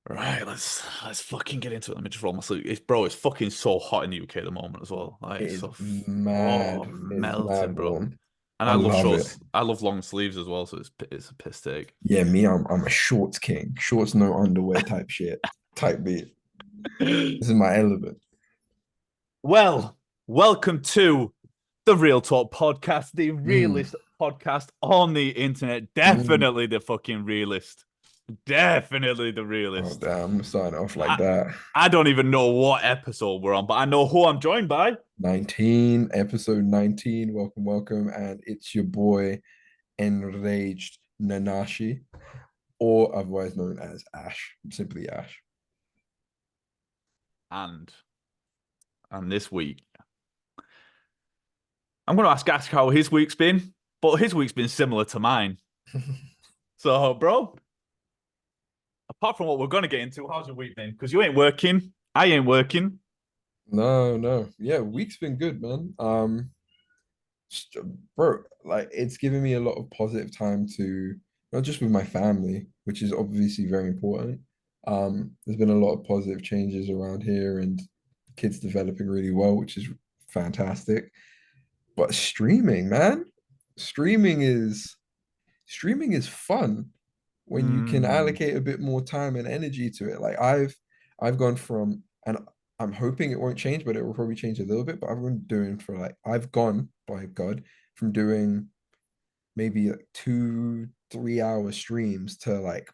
Right, let's fucking get into it. Let me just roll my sleeve. It's fucking so hot in the UK at the moment as well. Like It it's is so mad. It is melting, mad bro. warm. And I I love love it. shorts. I love long sleeves as well, so it's a piss take. Yeah, me, I'm a shorts king. Shorts, no underwear type shit. Type beat. This is my element. Well, welcome to the Real Talk podcast, the Mm, realist podcast on the internet. mm. Definitely the fucking realist. Definitely the Oh realist. damn, I'm starting off like I, that. I don't even know what episode we're on, but I know who I'm joined by. 19, episode 19. Welcome, welcome. And it's your boy Enraged Nanashi, or otherwise known as Ash. Simply Ash. And and this week, I'm going to ask how his week's been, but his week's been similar to mine. So, bro, apart from what we're going to get into, how's your week been? Because you ain't working, I ain't working. No, no. Yeah, week's been good, man. St- Bro, like it's given me a lot of positive time to not just with my family, which is obviously very important. There's been a lot of positive changes around here and kids developing really well, which is fantastic. But streaming, man, streaming is streaming is fun when you can Mm, allocate a bit more time and energy to it. Like I've gone from, and I'm hoping it won't change, but it will probably change a little bit. But I've gone, by God, from doing maybe like 2 3 hour streams to like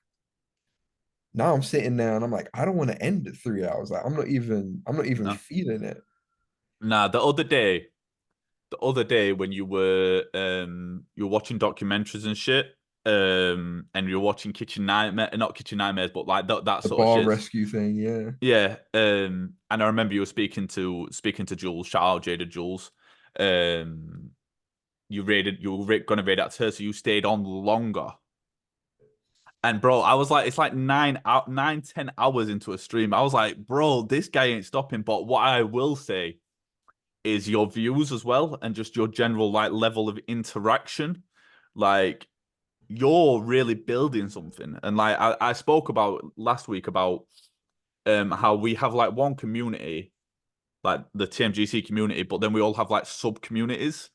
now I'm sitting there and I'm like, I don't want to end at 3 hours. Like I'm not even no. feeling it. Nah, the other day when you were watching documentaries and shit, and you're watching Kitchen Nightmare, not Kitchen Nightmares, but like that The sort of bar shit. rescue thing, yeah. Yeah, and I remember you were speaking to Jules. Shout out Jada Jules. Um, you were gonna raid that to her, so you stayed on longer. And bro, I was like, it's like 10 hours into a stream. I was like, bro, this guy ain't stopping. But what I will say is your views as well, and just your general like level of interaction. Like you're really building something. And like I spoke about last week about how we have like one community, like the TMGC community, but then we all have like sub communities.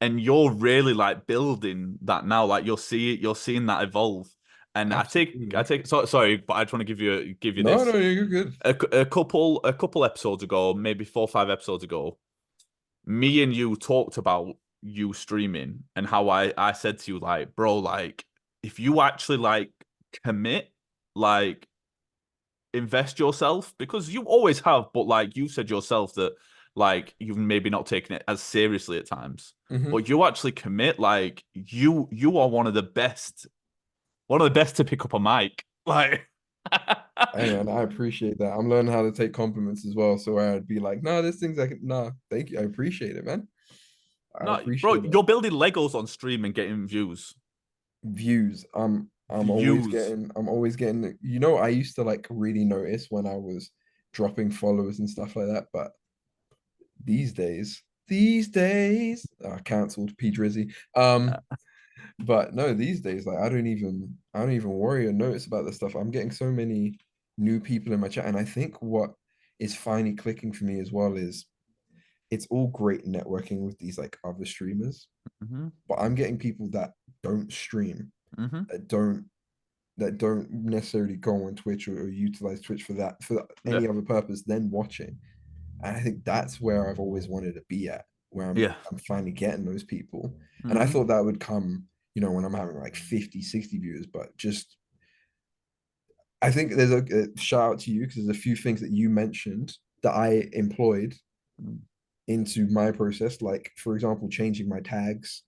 And you're really like building that now. Like you're seeing that evolve. And I Absolutely. take so sorry, but I just want to give you No, this. no, you're good. A couple episodes ago, maybe 4 or 5 episodes ago, me and you talked about you streaming and how I said to you like, bro, like if you actually like commit, like invest yourself because you always have, but like you said yourself that like you've maybe not taken it as seriously at times. Hmm. But you actually commit, like you are one of the best to pick up a mic. Like Hey man, I appreciate that. I'm learning how to take compliments as well. So I'd be like, no, this thing's like, nah, thank you. I appreciate it, man. I no, bro, appreciate it. you're building Legos on stream and getting views. Views. Views. I'm always getting, I used to like really notice when I was dropping followers and stuff like that, but these days, cancelled P Drizzy. But no, these days, like I don't even worry or notice about this stuff. I'm getting so many new people in my chat, and I think what is finally clicking for me as well is it's all great networking with these like other streamers, Hmm. but I'm getting people that don't stream, Hmm. that don't necessarily go on Twitch or utilize Twitch for Yeah. any other purpose than watching. And I think that's where I've always wanted to be at, where I'm Yeah. I'm finally getting those people. And I Hmm. thought that would come, when I'm having like 50, 60 viewers, but just I think there's a shout out to you because there's a few things that you mentioned that I employed into my process, like for example, changing my tags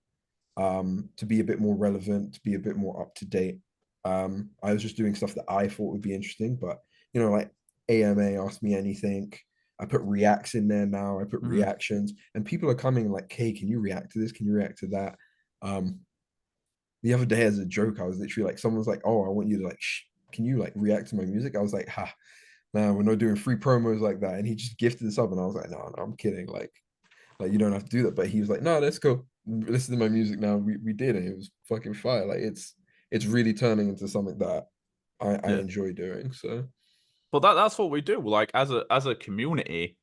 to be a bit more relevant, to be a bit more up to date. I was just doing stuff that I thought would be interesting, but like AMA asked me anything. I put reacts in there now. I put Hmm. reactions, and people are coming like, "Hey, can you react to this? Can you react to that?" Um, the other day, as a joke, I was literally like, someone's like, "Oh, I want you to like, can you like react to my music?" I was like, "Ha, no, we're not doing free promos like that." And he just gifted this up, and I was like, "No, no, I'm kidding. Like you don't have to do that." But he was like, "No, let's go listen to my music now." We did, and it was fucking fire. Like it's really turning into something that I Yeah. enjoy doing. So But that's what we do. Like as a community,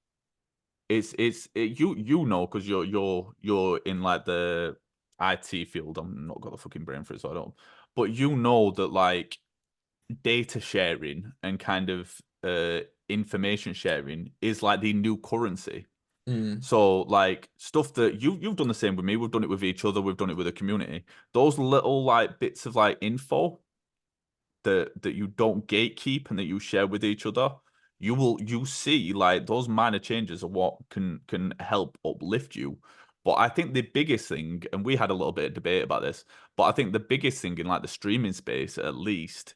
you know, because you're in like the IT field. I'm not got the fucking brain for it, so I don't. But you know that like data sharing and kind of information sharing is like the new currency. Mm, So like stuff that you've done the same with me. We've done it with each other. We've done it with the community. Those little like bits of like info that you don't gatekeep and that you share with each other, you see like those minor changes are what can help uplift you. But I think the biggest thing, and we had a little bit of debate about this, but I think the biggest thing in like the streaming space at least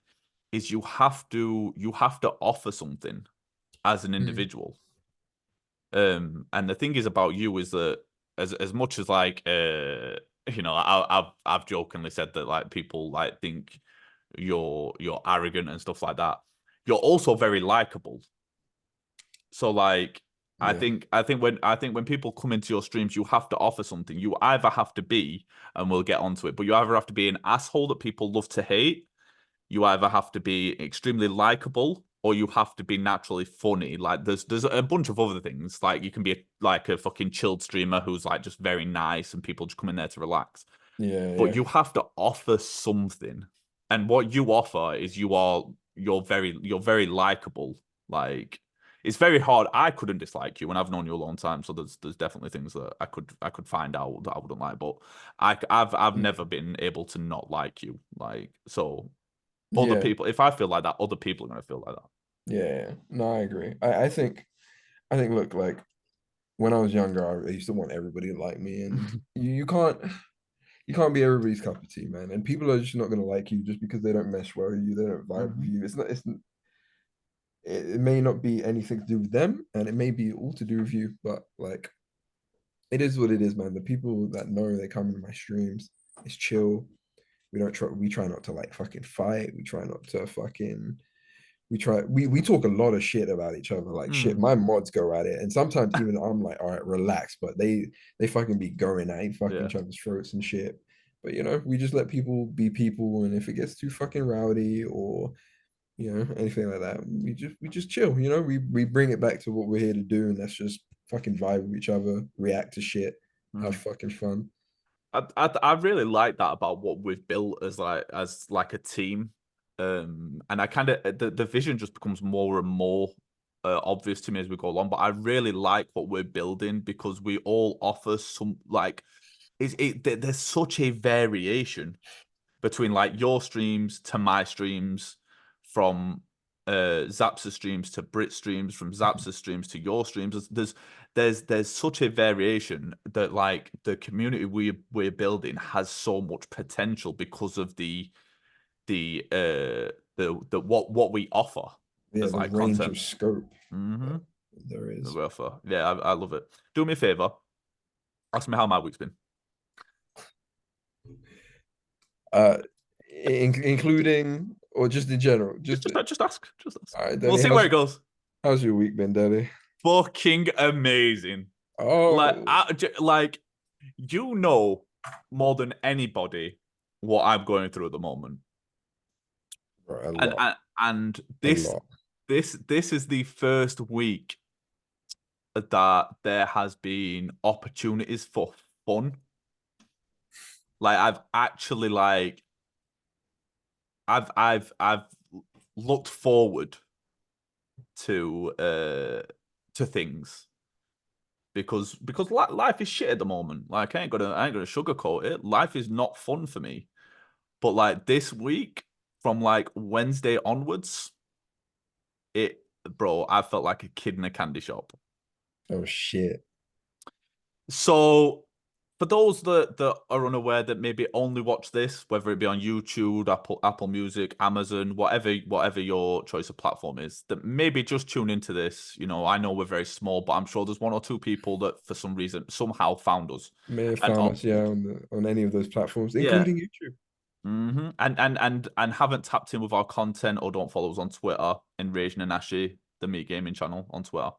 is you have to offer something as an mm. individual. And the thing is about you is that as much as like I've jokingly said that like people like think you're arrogant and stuff like that. You're also very likable. So like Yeah. I think when people come into your streams, you have to offer something. You either have to be, and we'll get onto it, but you either have to be an asshole that people love to hate, you either have to be extremely likable, or you have to be naturally funny. Like there's a bunch of other things. Like you can be like a fucking chilled streamer who's like just very nice and people just come in there to relax. Yeah, But yeah. you have to offer something. And what you offer is you're very likable. Like it's very hard. I couldn't dislike you, and I've known you a long time, so there's definitely things that I could find out that I wouldn't like. But I've never Mm. been able to not like you. Like so other Yeah, people, if I feel like that, other people are gonna feel like yeah. No, I agree. I think look, like when I was younger, I used to want everybody to like me, and that. you can't be everybody's cup of tea, man. And people are just not gonna like you just because they don't mesh well with you, they don't vibe with Hmm. you. It may not be anything to do with them, and it may be all to do with you, but like it is what it is, man. The people that know they come into my streams, it's chill. We try not to like fucking fight. We try not to fucking we talk a lot of shit about each other. Like shit, Hmm. my mods go at it. And sometimes even I'm like, all right, relax, but they fucking be going at fucking Yeah. each other's throats and shit. But we just let people be people, and if it gets too fucking rowdy or anything like that, we just chill. We bring it back to what we're here to do, and that's just fucking vibe with each other, react to shit, have Mm. fucking fun. I really like that about what we've built as like a team. And I kind of the vision just becomes more and more obvious to me as we go along. But I really like what we're building because we all offer some like there's such a variation between like your streams to my streams, from Zaps' streams to Brit streams, from Zaps' streams to your streams. There's such a variation that like the community we're building has so much potential because of the what we offer Yeah, as the like range content. of scope Mm-hmm. that there The is. we offer. Yeah, I love it. Do me a favor. Ask me how my week's been. Uh, including or just in general, Just ask. Just ask. all right, We'll Daddy. see where it goes. How's your week been, Daddy? Fucking amazing. Oh, Like you know more than anybody what I'm going through at the moment, bro, a and lot, and a this lot. this is the first week that there has been opportunities for fun. Like I've actually like I've looked forward to things because life is shit at the moment. Like I ain't gonna sugarcoat it. Life is not fun for me. But like this week, from like Wednesday onwards, it bro, I felt like a kid in a candy shop. Oh shit. So for those that are unaware that maybe only watch this, whether it be on YouTube, Apple Music, Amazon, whatever your choice of platform is, that maybe just tune into this. I know we're very small, but I'm sure there's one or two people that for some reason somehow found us. May have And found us, yeah, on any of those platforms, yeah. including YouTube. And haven't tapped in with our content or don't follow us on Twitter, ENRAGEDNANASHI, the Meat Gaming channel on Twitter.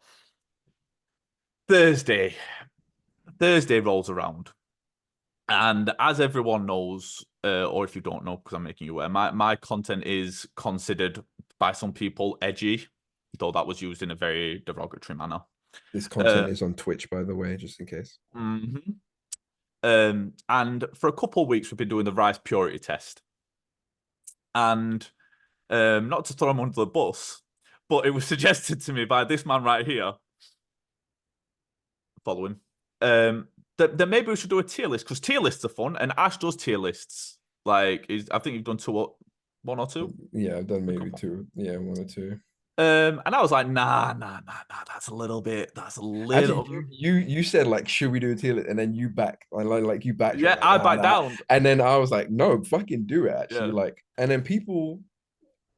Thursday. Thursday rolls around. And as everyone knows, or if you don't know, because I'm making you aware, my content is considered by some people edgy. though that was used in a very derogatory manner. This content is on Twitch, by the way, just in case. Mm-hmm. And for a couple of weeks, we've been doing the rice purity test. And not to throw him under the bus, but it was suggested to me by this man right here, following, that maybe we should do a tier list, because tier lists are fun, and Ash does tier lists. Like, I think you've done one or two. Yeah, I've done maybe two. Yeah, one or two. And I was like, nah. That's a little. Actually, you said like, should we do a tier list? And then you like you backtracked. Yeah, like, I nah, backed nah. down. And then I was like, no, fucking do it. Actually, Yeah. like, and then people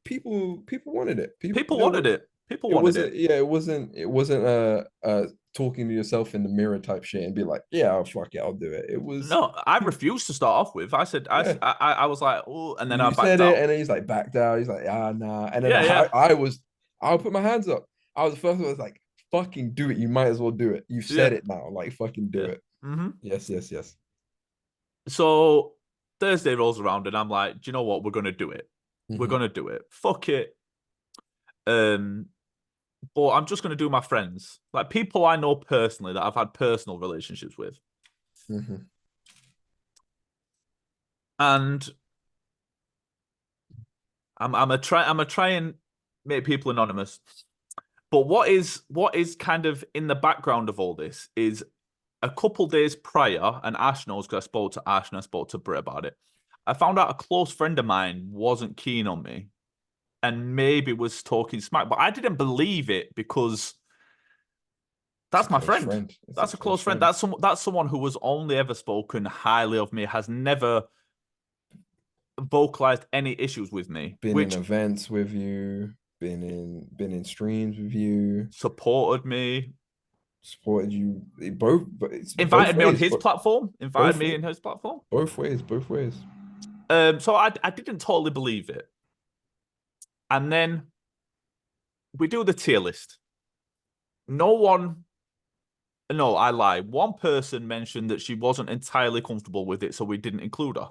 wanted it. People wanted it. People wanted it. Yeah, it wasn't talking to yourself in the mirror type shit and be like, yeah, oh, fuck it, I'll do it. It was No, I refused to start off with. I said, yeah. I was like, oh, and then I You backed said out. it, and then he's like backed out. He's like, ah, nah. And then Yeah. I'll put my hands up. I was the first one that was like, fucking do it. You might as well do it. You've said it now. Like, fucking do it. Mm-hmm. Yes. So Thursday rolls around, and I'm like, do you know what? We're gonna do it. We're Mhm. gonna do it. Fuck it. But I'm just gonna do my friends, like people I know personally that I've had personal relationships with, Mhm. and I'm gonna try and make people anonymous. But what is kind of in the background of all this is a couple days prior, and Ash knows because I spoke to Ash and I spoke to Britt about it. I found out a close friend of mine wasn't keen on me and maybe was talking smack, but I didn't believe it because that's my friend. That's a close friend. That's someone who has only ever spoken highly of me, has never vocalized any issues with me, Been which in events with you, been in streams with you, supported me, supported you. But it's both invited me on ways. his platform, invited me in his platform. Both ways. So I didn't totally believe it. And then we do the tier list. No, I lie. One person mentioned that she wasn't entirely comfortable with it, so we didn't include her.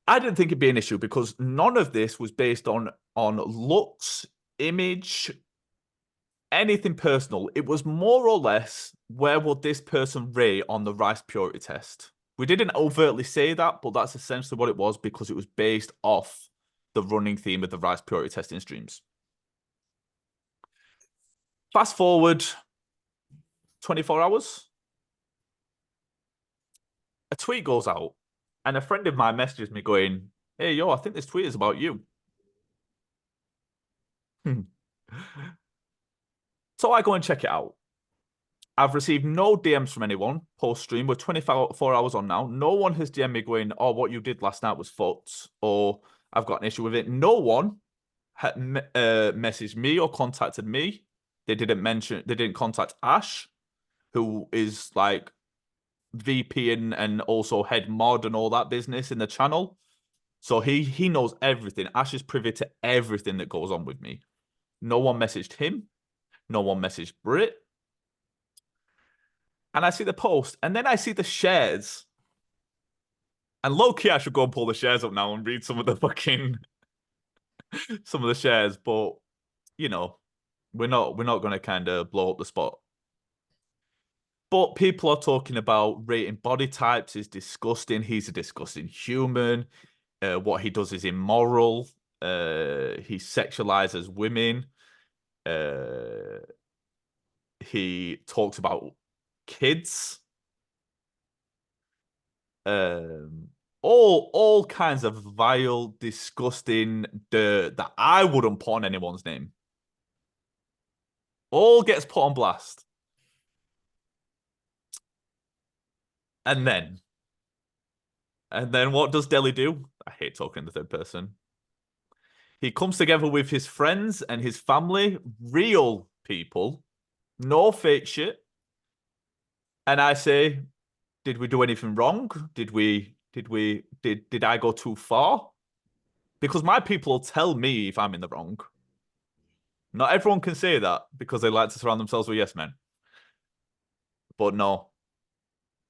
I didn't think it'd be an issue because none of this was based on looks, image, anything personal. It was more or less, where would this person rate on the rice purity test? We didn't overtly say that, but that's essentially what it was because it was based off the running theme of the rice purity testing streams. Fast forward 24 hours. A tweet goes out and a friend of mine messages me going, hey, yo, I think this tweet is about you. So I go and check it out. I've received no DMs from anyone post-stream. We're 24 hours on now. No one has DM'd me going, oh, what you did last night was fucked, or I've got an issue with it. No one had messaged me or contacted me. They didn't contact Ash, who is like VP and also head mod and all that business in the channel. So he knows everything. Ash is privy to everything that goes on with me. No one messaged him. No one messaged Brit. And I see the post, and then I see the shares. And low-key, I should go and pull the shares up now and read some of the shares, but you know, we're not going to kind of blow up the spot. But people are talking about rating body types is disgusting. He's a disgusting human. What he does is immoral. He sexualizes women. He talks about kids. All kinds of vile, disgusting dirt that I wouldn't put on anyone's name. All gets put on blast. And then what does Deli do? I hate talking in the third person. He comes together with his friends and his family, real people, no fake shit. And I say, did we do anything wrong? Did I go too far? Because my people will tell me if I'm in the wrong. Not everyone can say that because they like to surround themselves with yes men. But no.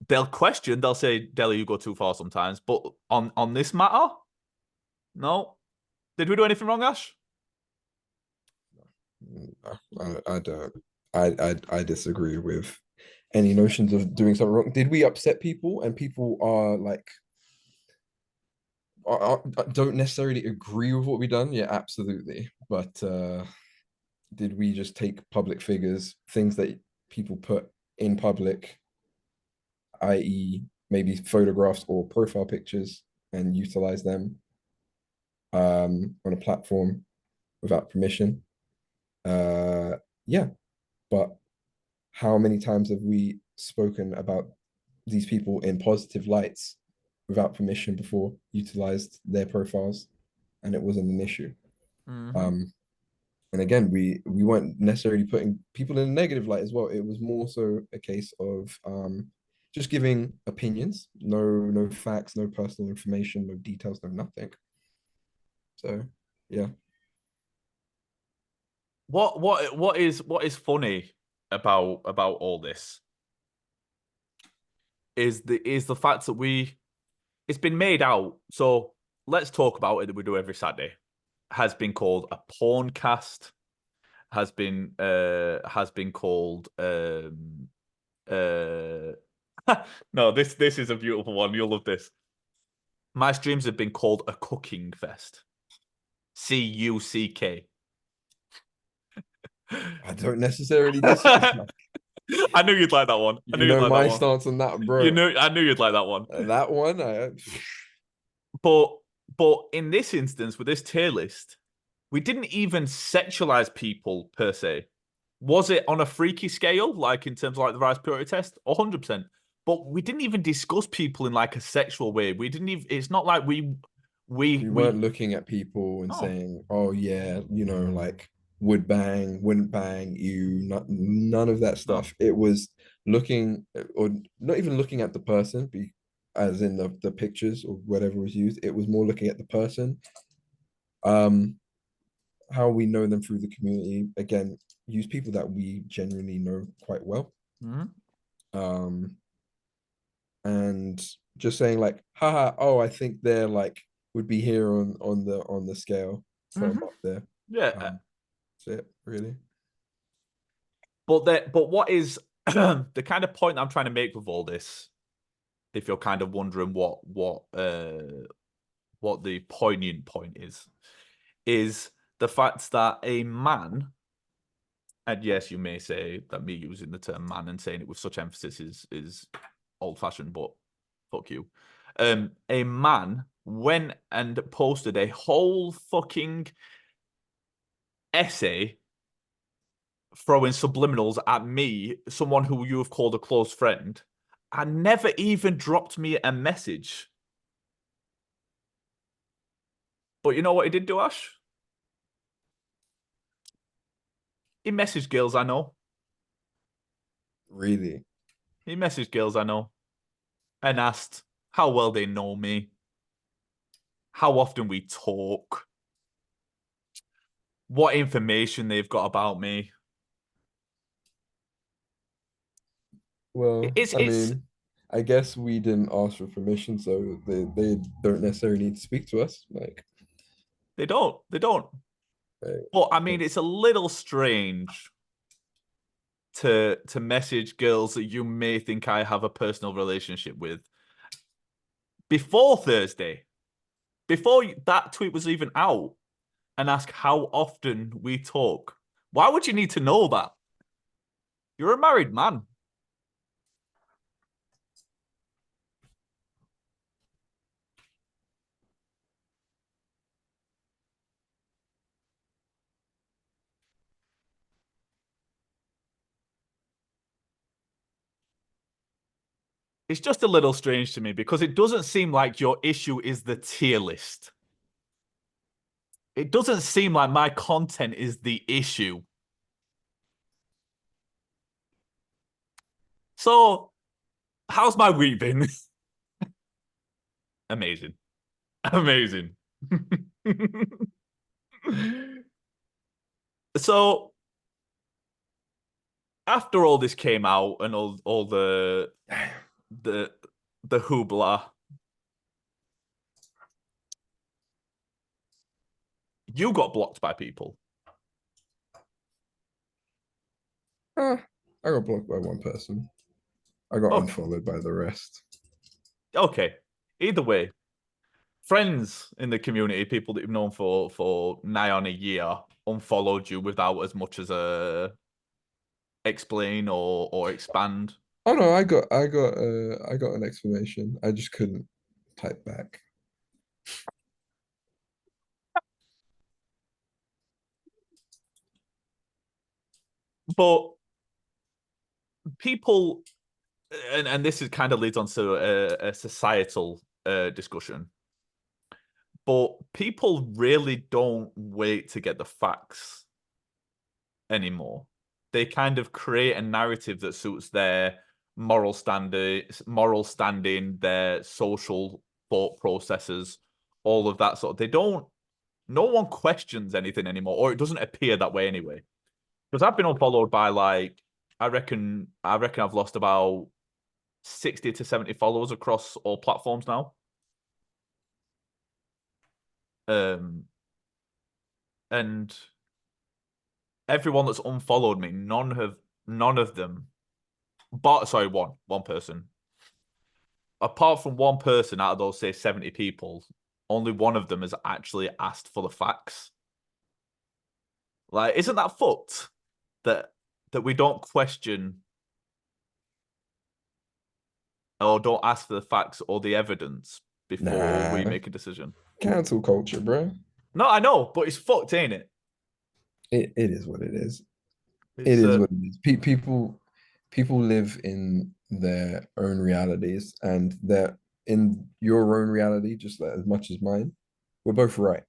They'll say, Deli, you go too far sometimes. But on this matter, no. Did we do anything wrong, Ash? I don't. I disagree with any notions of doing something wrong. Did we upset people and people are like don't necessarily agree with what we done? Yeah, absolutely. But did we just take public figures, things that people put in public, i.e., maybe photographs or profile pictures, and utilize them on a platform without permission? Uh, yeah, but how many times have we spoken about these people in positive lights without permission before, utilized their profiles, and it wasn't an issue? Mm-hmm. And again, we weren't necessarily putting people in a negative light as well. It was more so a case of just giving opinions, no facts, no personal information, no details, no nothing. So yeah. What is funny about all this is the fact that it's been made out. So let's talk about it that we do every Saturday. Has been called a porn cast. Has been called uh no, this is a beautiful one. You'll love this. My streams have been called a cooking fest. CUCK. I don't necessarily disagree. I knew you'd like that one. I knew You you'd know like that my one. stance on that, bro. I knew you'd like that one. That one, But but in this instance, with this tier list, we didn't even sexualize people per se. Was it on a freaky scale, like in terms of like the Rice Purity test? 100%. But we didn't even discuss people in like a sexual way. We didn't even. It's not like we we. weren't looking at people and Oh, saying, "Oh yeah, like would bang, wouldn't bang you." None of that no. stuff. It was looking, or not even looking at the person, as in the pictures or whatever was used. It was more looking at the person, um, how we know them through the community. Again, use people that we genuinely know quite well. Mm-hmm. Um, and just saying like, haha, oh, I think they're like would be here on the scale, put them Mm-hmm. up there. Yeah. That's it, really. But what is the kind of point I'm trying to make with all this? If you're kind of wondering what the poignant point is the fact that a man, and yes, you may say that me using the term man and saying it with such emphasis is old fashioned, but fuck you. A man went and posted a whole fucking essay throwing subliminals at me, someone who you have called a close friend, and never even dropped me a message. But you know what he did do, Ash? He messaged girls I know. Really. He messaged girls I know and asked how well they know me, how often we talk, what information they've got about me. Well, I It's mean, I guess we didn't ask for permission, so they don't necessarily need to speak to us. they don't. Like, But I mean, it's a little strange to message girls that you may think I have a personal relationship with before Thursday, before that tweet was even out, and ask how often we talk. Why would you need to know that? You're a married man. It's just a little strange to me because it doesn't seem like your issue is the tier list. It doesn't seem like my content is the issue. So, how's my week been? Amazing. Amazing. So, after all this came out and all the the hoopla, you got blocked by people. I got blocked by one person. I got Okay. unfollowed by the rest. Okay. Either way, friends in the community, people that you've known for nigh on a year, unfollowed you without as much as a explain or expand. Oh no, I got an explanation. I just couldn't type back. But people, and this is kind of leads on to a societal discussion. But people really don't wait to get the facts anymore. They kind of create a narrative that suits their moral standing, their social thought processes, all of that sort of. They don't. No one questions anything anymore, or it doesn't appear that way anyway. Because I've been unfollowed by like I reckon I've lost about 60 to 70 followers across all platforms now. And everyone that's unfollowed me, none of them, but sorry, one person. Apart from one person out of those say 70 people, only one of them has actually asked for the facts. Like, isn't that fucked? That we don't question or don't ask for the facts or the evidence before we Nah, make a decision. cancel culture, bro. No, I know, but it's fucked, ain't it? It is what it is. It It's is what it is. People live in their own realities, and they're in your own reality just like as much as mine. We're both right,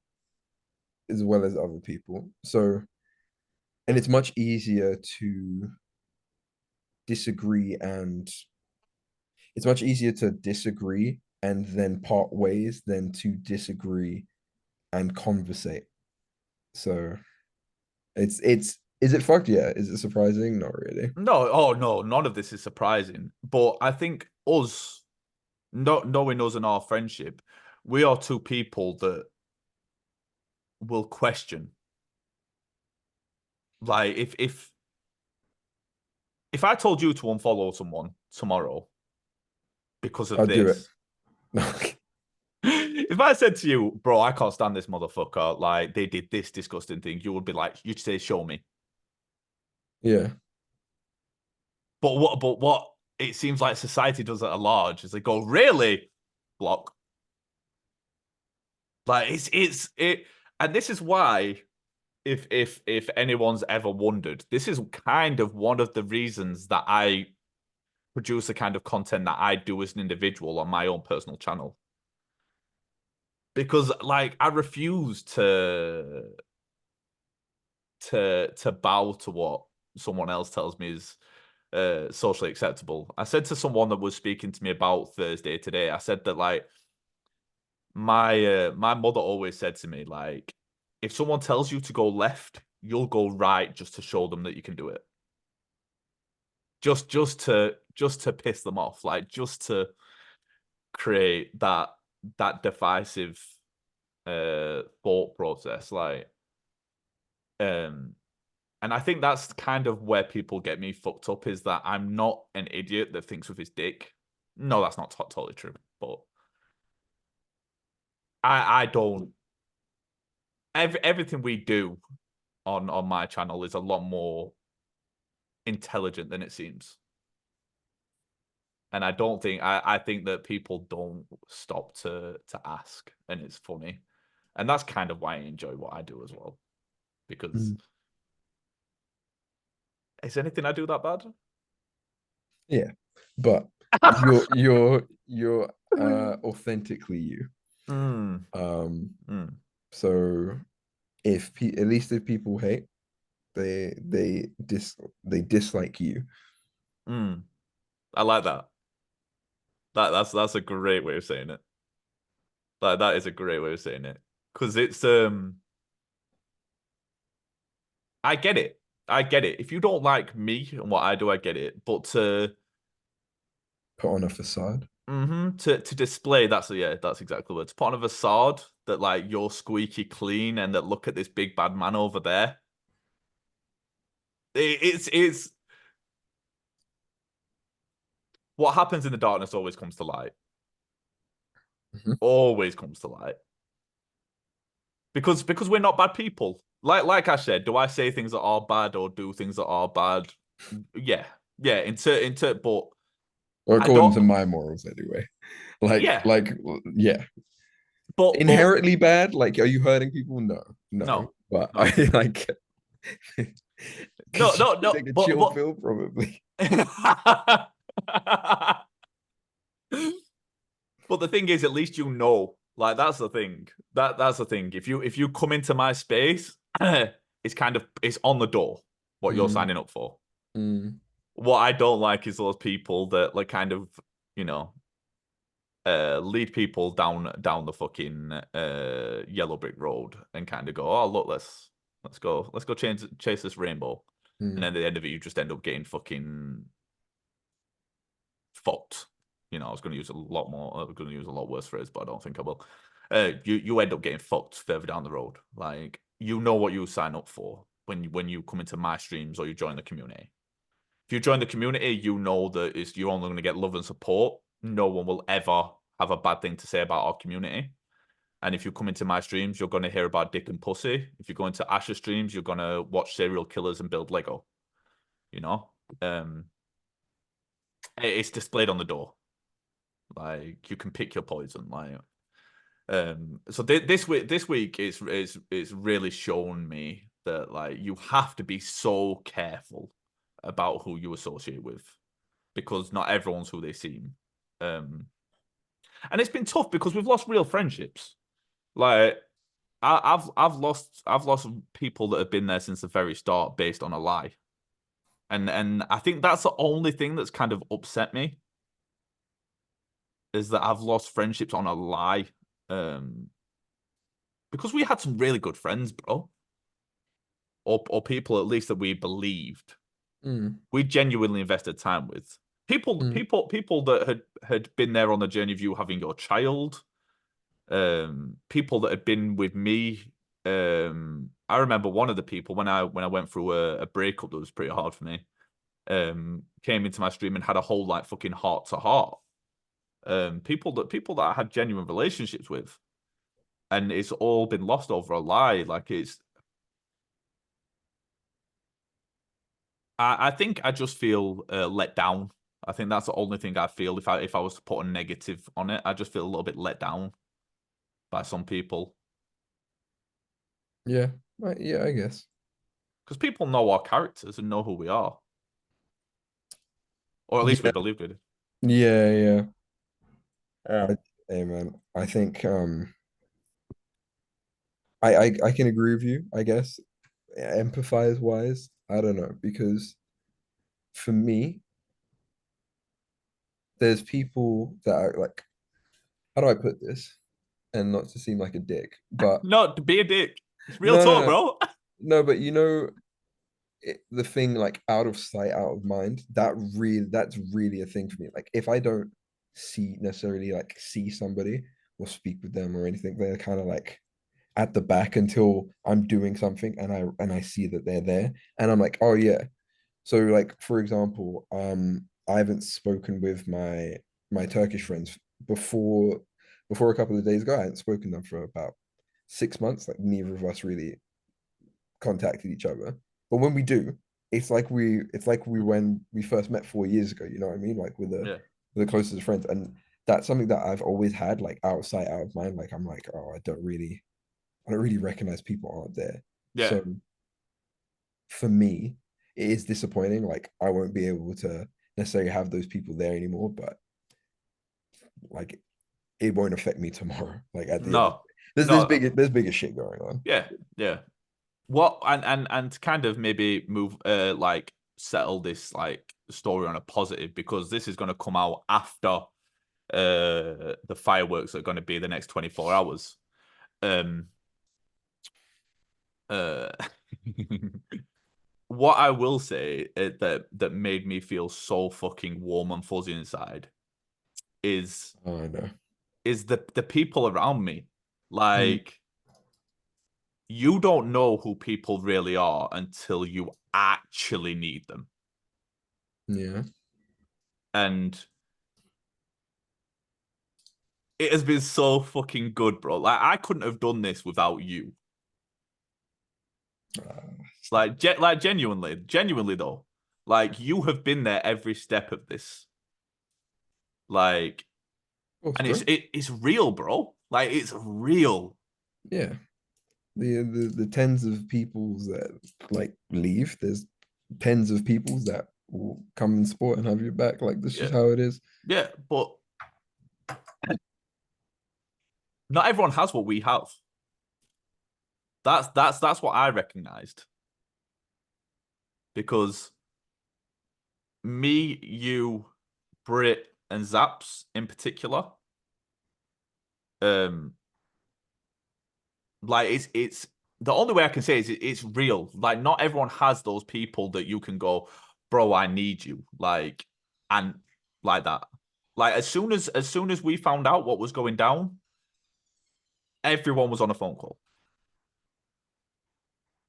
as well as other people. So, and it's much easier to disagree, and it's much easier to disagree and then part ways than to disagree and conversate. So it's is it fucked? Yeah. Is it surprising? Not really. no, oh no, none of this is surprising. But I think us, not knowing us and our friendship, we are two people that will question. Like if I told you to unfollow someone tomorrow because of I'll do it. this, if I said to you, bro, I can't stand this motherfucker, like they did this disgusting thing, you would be like, you'd say, show me. Yeah. But what it seems like society does at a large is they go, really? Block. Like it and this is why if anyone's ever wondered, this is kind of one of the reasons that I produce the kind of content that I do as an individual on my own personal channel. Because like I refuse to bow to what someone else tells me is socially acceptable. I said to someone that was speaking to me about Thursday today, I said that like my mother always said to me, like, if someone tells you to go left, you'll go right just to show them that you can do it. Just to piss them off, like just to create that divisive thought process. Like and I think that's kind of where people get me fucked up, is that I'm not an idiot that thinks with his dick. No, that's not totally true, but I don't. Everything we do on my channel is a lot more intelligent than it seems, and I don't think I think that people don't stop to ask, and it's funny, and that's kind of why I enjoy what I do as well, because Mm. is anything I do that bad? Yeah. But you're authentically you. Mm, Um, mm, so if at least if people hate, they dislike you. mm. I like that. That's a great way of saying it. That is a great way of saying it. Because it's I get it. I get it. If you don't like me and what I do, I get it. But Put on a facade. to display, that's exactly what. To put on a facade that like you're squeaky clean and that look at this big bad man over there. It's what happens in the darkness always comes to light. Mhm. Always comes to light. Because we're not bad people. Like I said, do I say things that are bad or do things that are bad? Yeah. Yeah, but Or I according don't to my morals anyway. yeah. Yeah. But Inherently bad? Like, are you hurting people? No, no. no. But I No. like No, because no, you no, take a chill pill, probably. But the thing is, at least you know. Like that's the thing. That's the thing. If you come into my space, it's on the door what you're Mm, signing up for. mm, What I don't like is those people that like kind of, you know, lead people down the fucking yellow brick road and kind of go, oh look, let's go chase this rainbow, and mm. then at the end of it, you just end up getting fucking fucked. You know, I was going to use a lot more. I was going to use a lot worse phrase, but I don't think I will. You end up getting fucked further down the road. Like you know what you sign up for when you come into my streams or you join the community. If you join the community, you know that you're only going to get love and support. No one will ever have a bad thing to say about our community. And if you come into my streams, you're going to hear about dick and pussy. If you go into Asher streams, you're going to watch serial killers and build Lego. You know, it's displayed on the door. Like you can pick your poison. So this week is really shown me that like you have to be so careful about who you associate with because not everyone's who they seem. And it's been tough because we've lost real friendships. Like I've lost people that have been there since the very start based on a lie. And I think that's the only thing that's kind of upset me is that I've lost friendships on a lie. Because we had some really good friends, bro. Or people at least that we believed. Mm, We genuinely invested time with. People mm, people people that had been there on the journey of you having your child. People that had been with me. I remember one of the people when I went through a breakup that was pretty hard for me. Came into my stream and had a whole like fucking heart to heart. People that I had genuine relationships with, and it's all been lost over a lie. Like I think I just feel let down. I think that's the only thing I feel if I was to put a negative on it. I just feel a little bit let down by some people yeah. Yeah, I guess. because people know our characters and know who we are, or at least we Yeah, believe it. yeah, yeah. Yeah. Hey man, I think I can agree with you, I guess. Empathize wise, I don't know, because for me, there's people that are like, how do I put this? And not to seem like a dick, but No, to be a dick. It's real no, no, talk, no, bro. no, but you know, the thing like out of sight, out of mind, that's really a thing for me. Like if I don't necessarily like see somebody or speak with them or anything, they're kind of like at the back until I'm doing something and I see that they're there and I'm like, oh yeah. So like for example, I haven't spoken with my Turkish friends before a couple of days ago. I hadn't spoken to them for about 6 months. Like neither of us really contacted each other. But when we do, it's like we when we first met 4 years ago, you know what I mean? Like Yeah, with the closest friends. And that's something that I've always had, like out of sight, out of mind. Like I'm like, oh, I don't really recognize people aren't there. yeah. So for me, it is disappointing. Like I won't be able to necessarily have those people there anymore, but like it won't affect me tomorrow. Like at the end of No, the day. no. There's bigger shit going on. Yeah, yeah. What and to kind of maybe move like settle this story on a positive because this is going to come out after the fireworks are going to be the next 24 hours. Um uh what I will say that made me feel so fucking warm and fuzzy inside is Oh, I know. the people around me. Mm, Like you don't know who people really are until you actually need them. yeah. And it has been so fucking good, bro. Like I couldn't have done this without you. Stop it. Like genuinely though. Like you have been there every step of this. Like, Of course, and bro. it's real, bro. Like it's real. Yeah. The tens of peoples that like leave, there's tens of peoples that will come and support and have your back. Like this is Yeah. how it is. Yeah. But not everyone has what we have. That's what I recognized. Because me, you, Brit, and Zaps in particular, um, like it's the only way I can say is it's real. Like not everyone has those people that you can go, bro, I need you. Like and like that. Like as soon as we found out what was going down, everyone was on a phone call.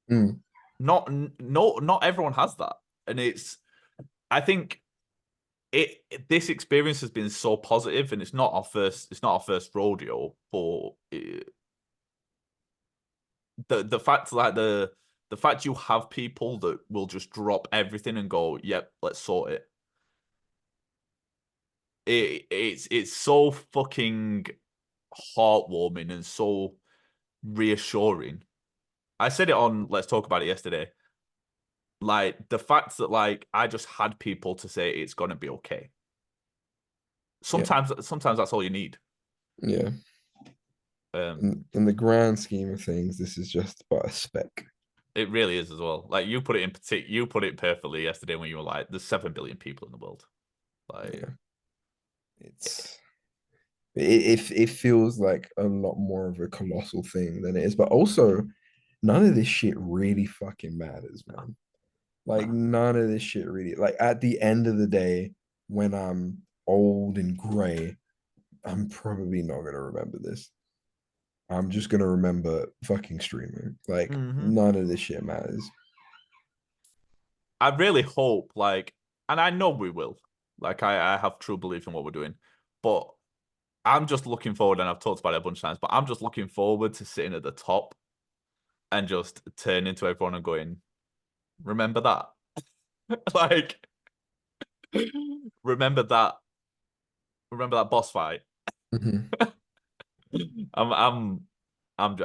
Mm, Not everyone has that. And I think this experience has been so positive and it's not our first rodeo, but the fact like the fact you have people that will just drop everything and go, yep, let's sort it. It's so fucking heartwarming and so reassuring. I said it on Let's Talk About It yesterday. Like the fact that like I just had people to say it's gonna be okay. yeah, Sometimes that's all you need. yeah. Um, In the grand scheme of things, this is just but a speck. it really is as well. Like you put it perfectly yesterday when you were like, "There's 7 billion people in the world." Like, Yeah, it's it feels like a lot more of a colossal thing than it is, but also none of this shit really fucking matters, nah, man. Like nah. none of this shit really. Like at the end of the day, when I'm old and gray, I'm probably not gonna remember this. I'm just gonna remember fucking streaming. Like Hmm. none of this shit matters. I really hope, like, and I know we will. Like, I have true belief in what we're doing, but I'm just looking forward, and I've talked about it a bunch of times, but I'm just looking forward to sitting at the top and just turning to everyone and going, "Remember that?" Like, remember that? Remember that boss fight? Mhm. I'm, I'm,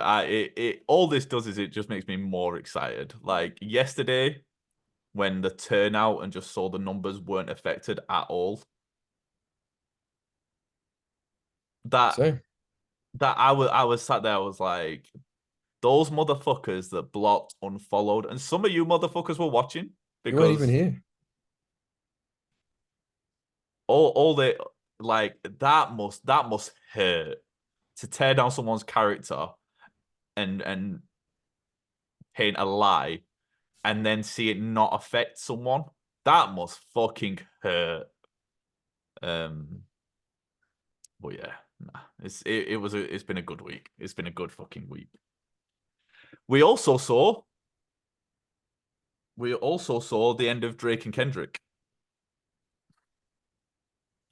all this does is it just makes me more excited. Like yesterday, when the turnout and just saw the numbers weren't affected at all, that So I was sat there, I was like, those motherfuckers that blocked, unfollowed, and some of you motherfuckers were watching you weren't even because here. all they like that must hurt to tear down someone's character and paint a lie and then see it not affect someone. That must fucking hurt. Um, but yeah, nah, it's been a good week. It's been a good fucking week. We also saw we also saw the end of Drake and Kendrick.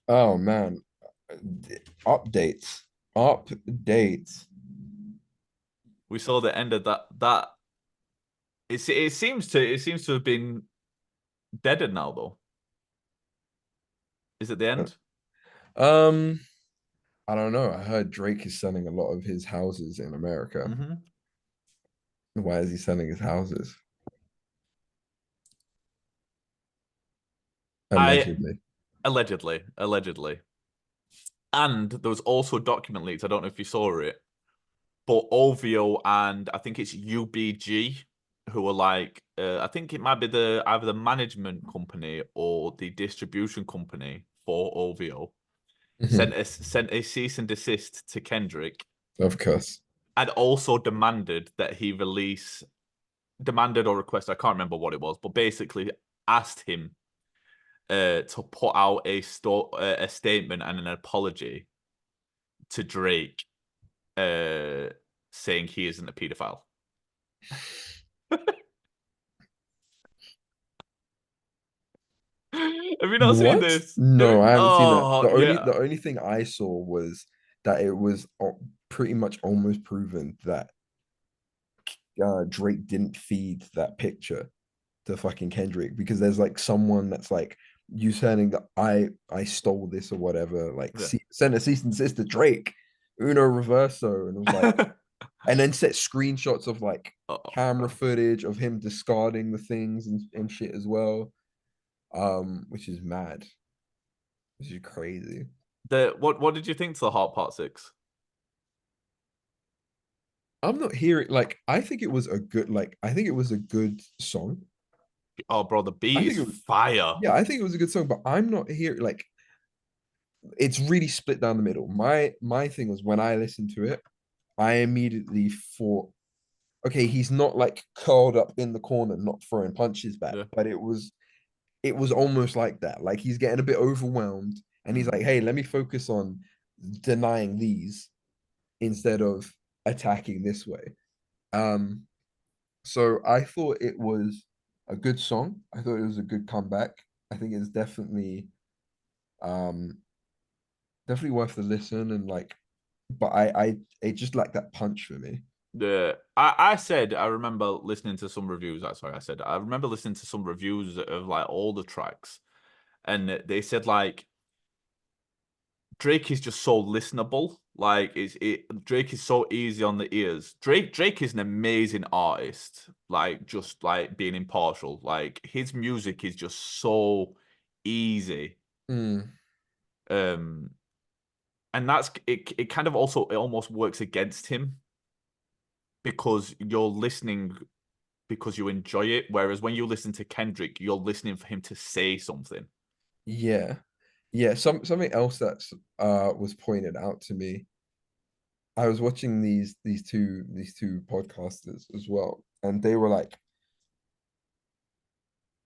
Oh man. Updates. Updates. We saw the end of that. It seems to have been deaded now though. Is it the end? Um, I don't know. I heard Drake is selling a lot of his houses in America. Mm-hmm. Why is he selling his houses? I Allegedly. allegedly. And there was also document leaks. I don't know if you saw it, but OVO and I think it's UBG who are like I think it might be the either the management company or the distribution company for OVO Mhm. sent a cease and desist to Kendrick Of course. and also demanded or requested, I can't remember what it was, but basically asked him to put out a statement and an apology to Drake, uh, saying he isn't a pedophile. Have you not seen What? this? No, I haven't seen that. Oh The yeah. only thing I saw was that it was pretty much almost proven that Drake didn't feed that picture to fucking Kendrick, because there's like someone that's like you saying that I stole this or whatever, like Yeah. sent a cease and desist to Drake, Uno Reverso, and it was like, and then set screenshots of like camera Oh, footage of him discarding the things and shit as well, which is mad, which is crazy. what did you think to the Heart Part 6? I'm not hearing like I think it was a good like I think it was a good song. Oh, bro, the I beat think is it was fire. yeah, I think it was a good song, but I'm not hearing like it's really split down the middle. My thing was when I listened to it, I immediately thought, okay, he's not like curled up in the corner, not throwing punches back, Yeah. but it was almost like that. Like he's getting a bit overwhelmed and he's Mm. like, hey, let me focus on denying these instead of attacking this way. Um, so I thought it was a good song. I thought it was a good comeback. I think it's um definitely worth the listen and like but I it just lacked that punch for me. I remember listening to some reviews. That's why I said I remember listening to some reviews of like all the tracks, and they said like Drake is just so listenable. Like Drake is so easy on the ears. Drake is an amazing artist. Like just like being impartial. Like his music is just so easy. Mm, Um, and that's it. It kind of also it almost works against him because you're listening because you enjoy it. Whereas when you listen to Kendrick, you're listening for him to say something. yeah. Yeah, something else that's was pointed out to me. I was watching these two podcasters as well, and they were like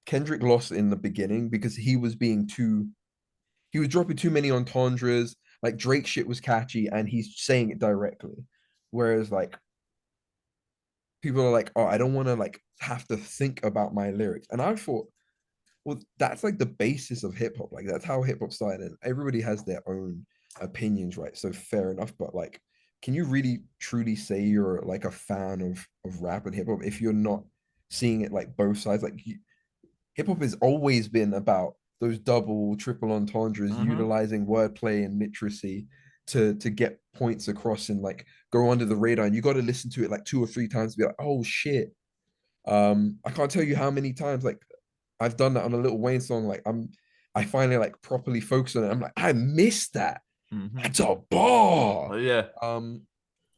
Kendrick lost in the beginning because he was dropping too many entendres. Like Drake shit was catchy and he's saying it directly. Whereas like people are like, oh, I don't want to like have to think about my lyrics. And I thought, well, that's like the basis of hip hop. Like that's how hip hop started. And everybody has their own opinions, right? So fair enough. But like, can you really truly say you're like a fan of rap and hip hop if you're not seeing it like both sides? Like hip hop has always been about those double, triple entendres, Mm-hmm. utilizing wordplay and literacy to get points across and like go under the radar. And you got to listen to it like two or three times to be like, oh shit. I can't tell you how many times like I've done that on a Little Wayne song. Like I finally like properly focus on it. I'm like, I missed that. Mm-hmm. That's a bar. Yeah. Um,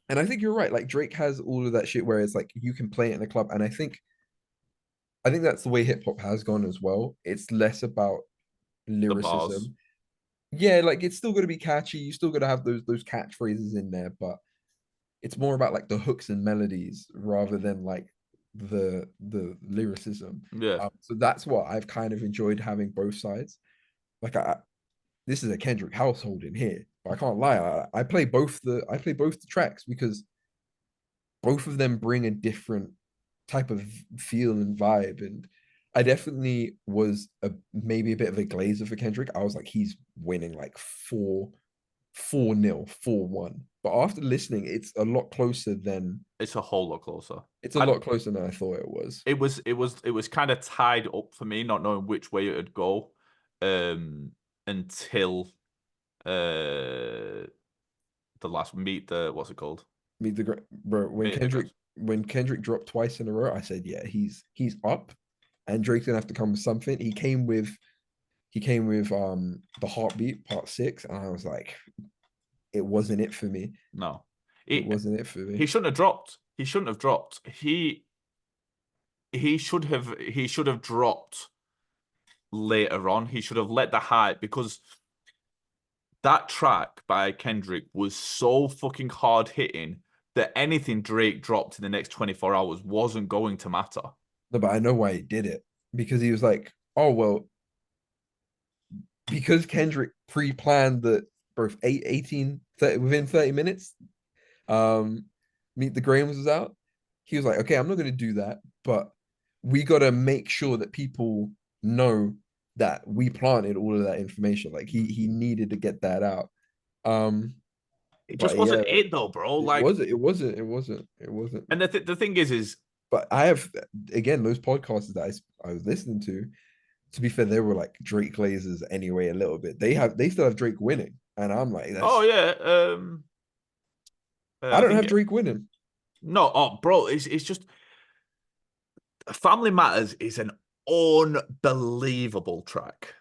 and I think you're right. Like Drake has all of that shit where it's like you can play it in a club, and I think that's the way hip hop has gone as well. It's less about The bars. lyricism. Yeah, like it's still gonna be catchy. You still gotta have those catchphrases in there, but it's more about like the hooks and melodies rather than like the lyricism. Yeah. So that's what I've kind of enjoyed having both sides. Like this is a Kendrick household in here, but I can't lie. I play both the tracks because both of them bring a different type of feel and vibe. And I definitely was maybe a bit of a glazer for Kendrick. I was like, he's winning like 4-0, 4-1. But after listening, It's a whole lot closer. it's a I lot closer than I thought it was. it was kind of tied up for me, not knowing which way it would go, until uh the last meet the what's it called? Meet the bro Meet the Grands. when Kendrick dropped twice in a row, I said, yeah, he's up, and Drake's gonna have to come with something. He came with the Heartbeat Part 6, and I was like, it wasn't it for me. No. It He wasn't it for he me. shouldn't have dropped. He shouldn't have dropped. He should have dropped later on. He should have let the hype because that track by Kendrick was so fucking hard hitting that anything Drake dropped in the next 24 hours wasn't going to matter. No, but I know why he did it, because he was like, oh well, because Kendrick pre-planned that both 18 30, within 30 minutes, um, Meet the Grahams was out. He was like, okay, I'm not gonna do that, but we gotta make sure that people know that we planted all of that information. Like he needed to get that out. Um, It just But wasn't yeah, it though, bro. Like, it wasn't. and the thing is, But I have, again, those podcasts that I was listening to be fair, they were like Drake lasers anyway, a little bit. They still have Drake winning. And I'm like, oh that's yeah, I I don't think have Drake winning. no, oh bro, it's just Family Matters is an unbelievable track.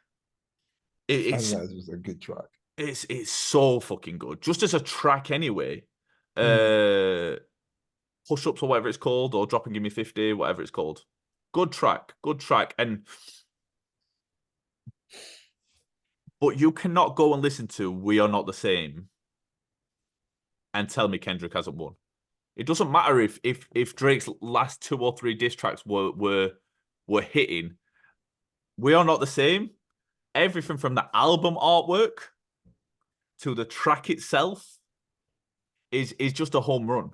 Fan It's Matters was a good track. it's so fucking good. Just as a track anyway. Mhm. Uh Push ups or whatever it's called, or Drop and Give Me 50, whatever it's called. Good track, good track. And but you cannot go and listen to We Are Not the Same and tell me Kendrick hasn't won. It doesn't matter if Drake's last 2 or 3 diss tracks were hitting. We Are Not the Same. Everything from the album artwork to the track itself is just a home run.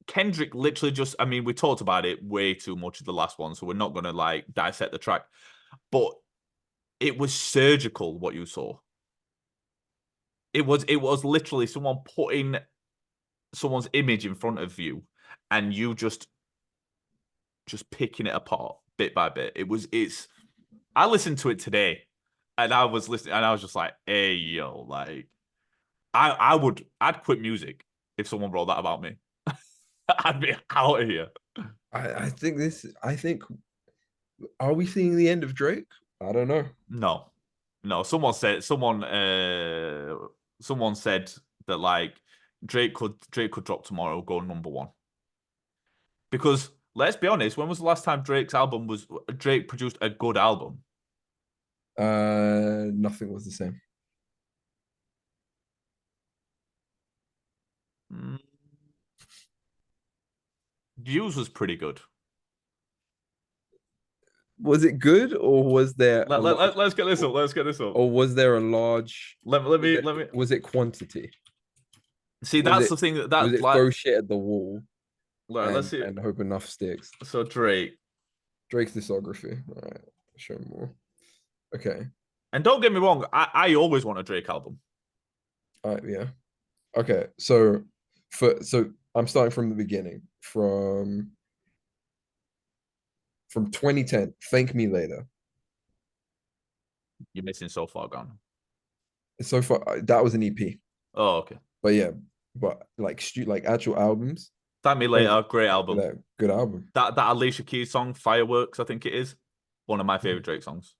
Kendrick literally just, I mean, we talked about it way too much in the last one, so we're not gonna like dissect the track, but it was surgical what you saw. It was literally someone putting someone's image in front of you and you just picking it apart bit by bit. It's I listened to it today and I was listening and I was just like, hey yo, like I'd quit music if someone wrote that about me. I'd be out of here. I think are we seeing the end of Drake? I don't know. No. No. Someone said that like Drake could drop tomorrow, go #1. Because let's be honest, when was the last time Drake produced a good album? Nothing was the same. Mm, Views was pretty good. Was it good or was there a lot Let's get this up. Let's get this up. or was there a large Let me was it quantity? see. Was That's it the thing was that it like. throw shit at the wall Let's see. and hope enough sticks? So Drake, Drake's discography. All right, show more. Okay. and don't get me wrong, I always want a Drake album. All right, yeah. Okay. So I'm starting from the beginning. From 2010, Thank Me Later. You're missing So Far Gone. So far that was an EP. Oh, okay. But yeah, but like actual albums. Thank Me Thank Later, great album. Good album. That Alicia Keys song, Fireworks, I think it is. One of my favorite Drake songs.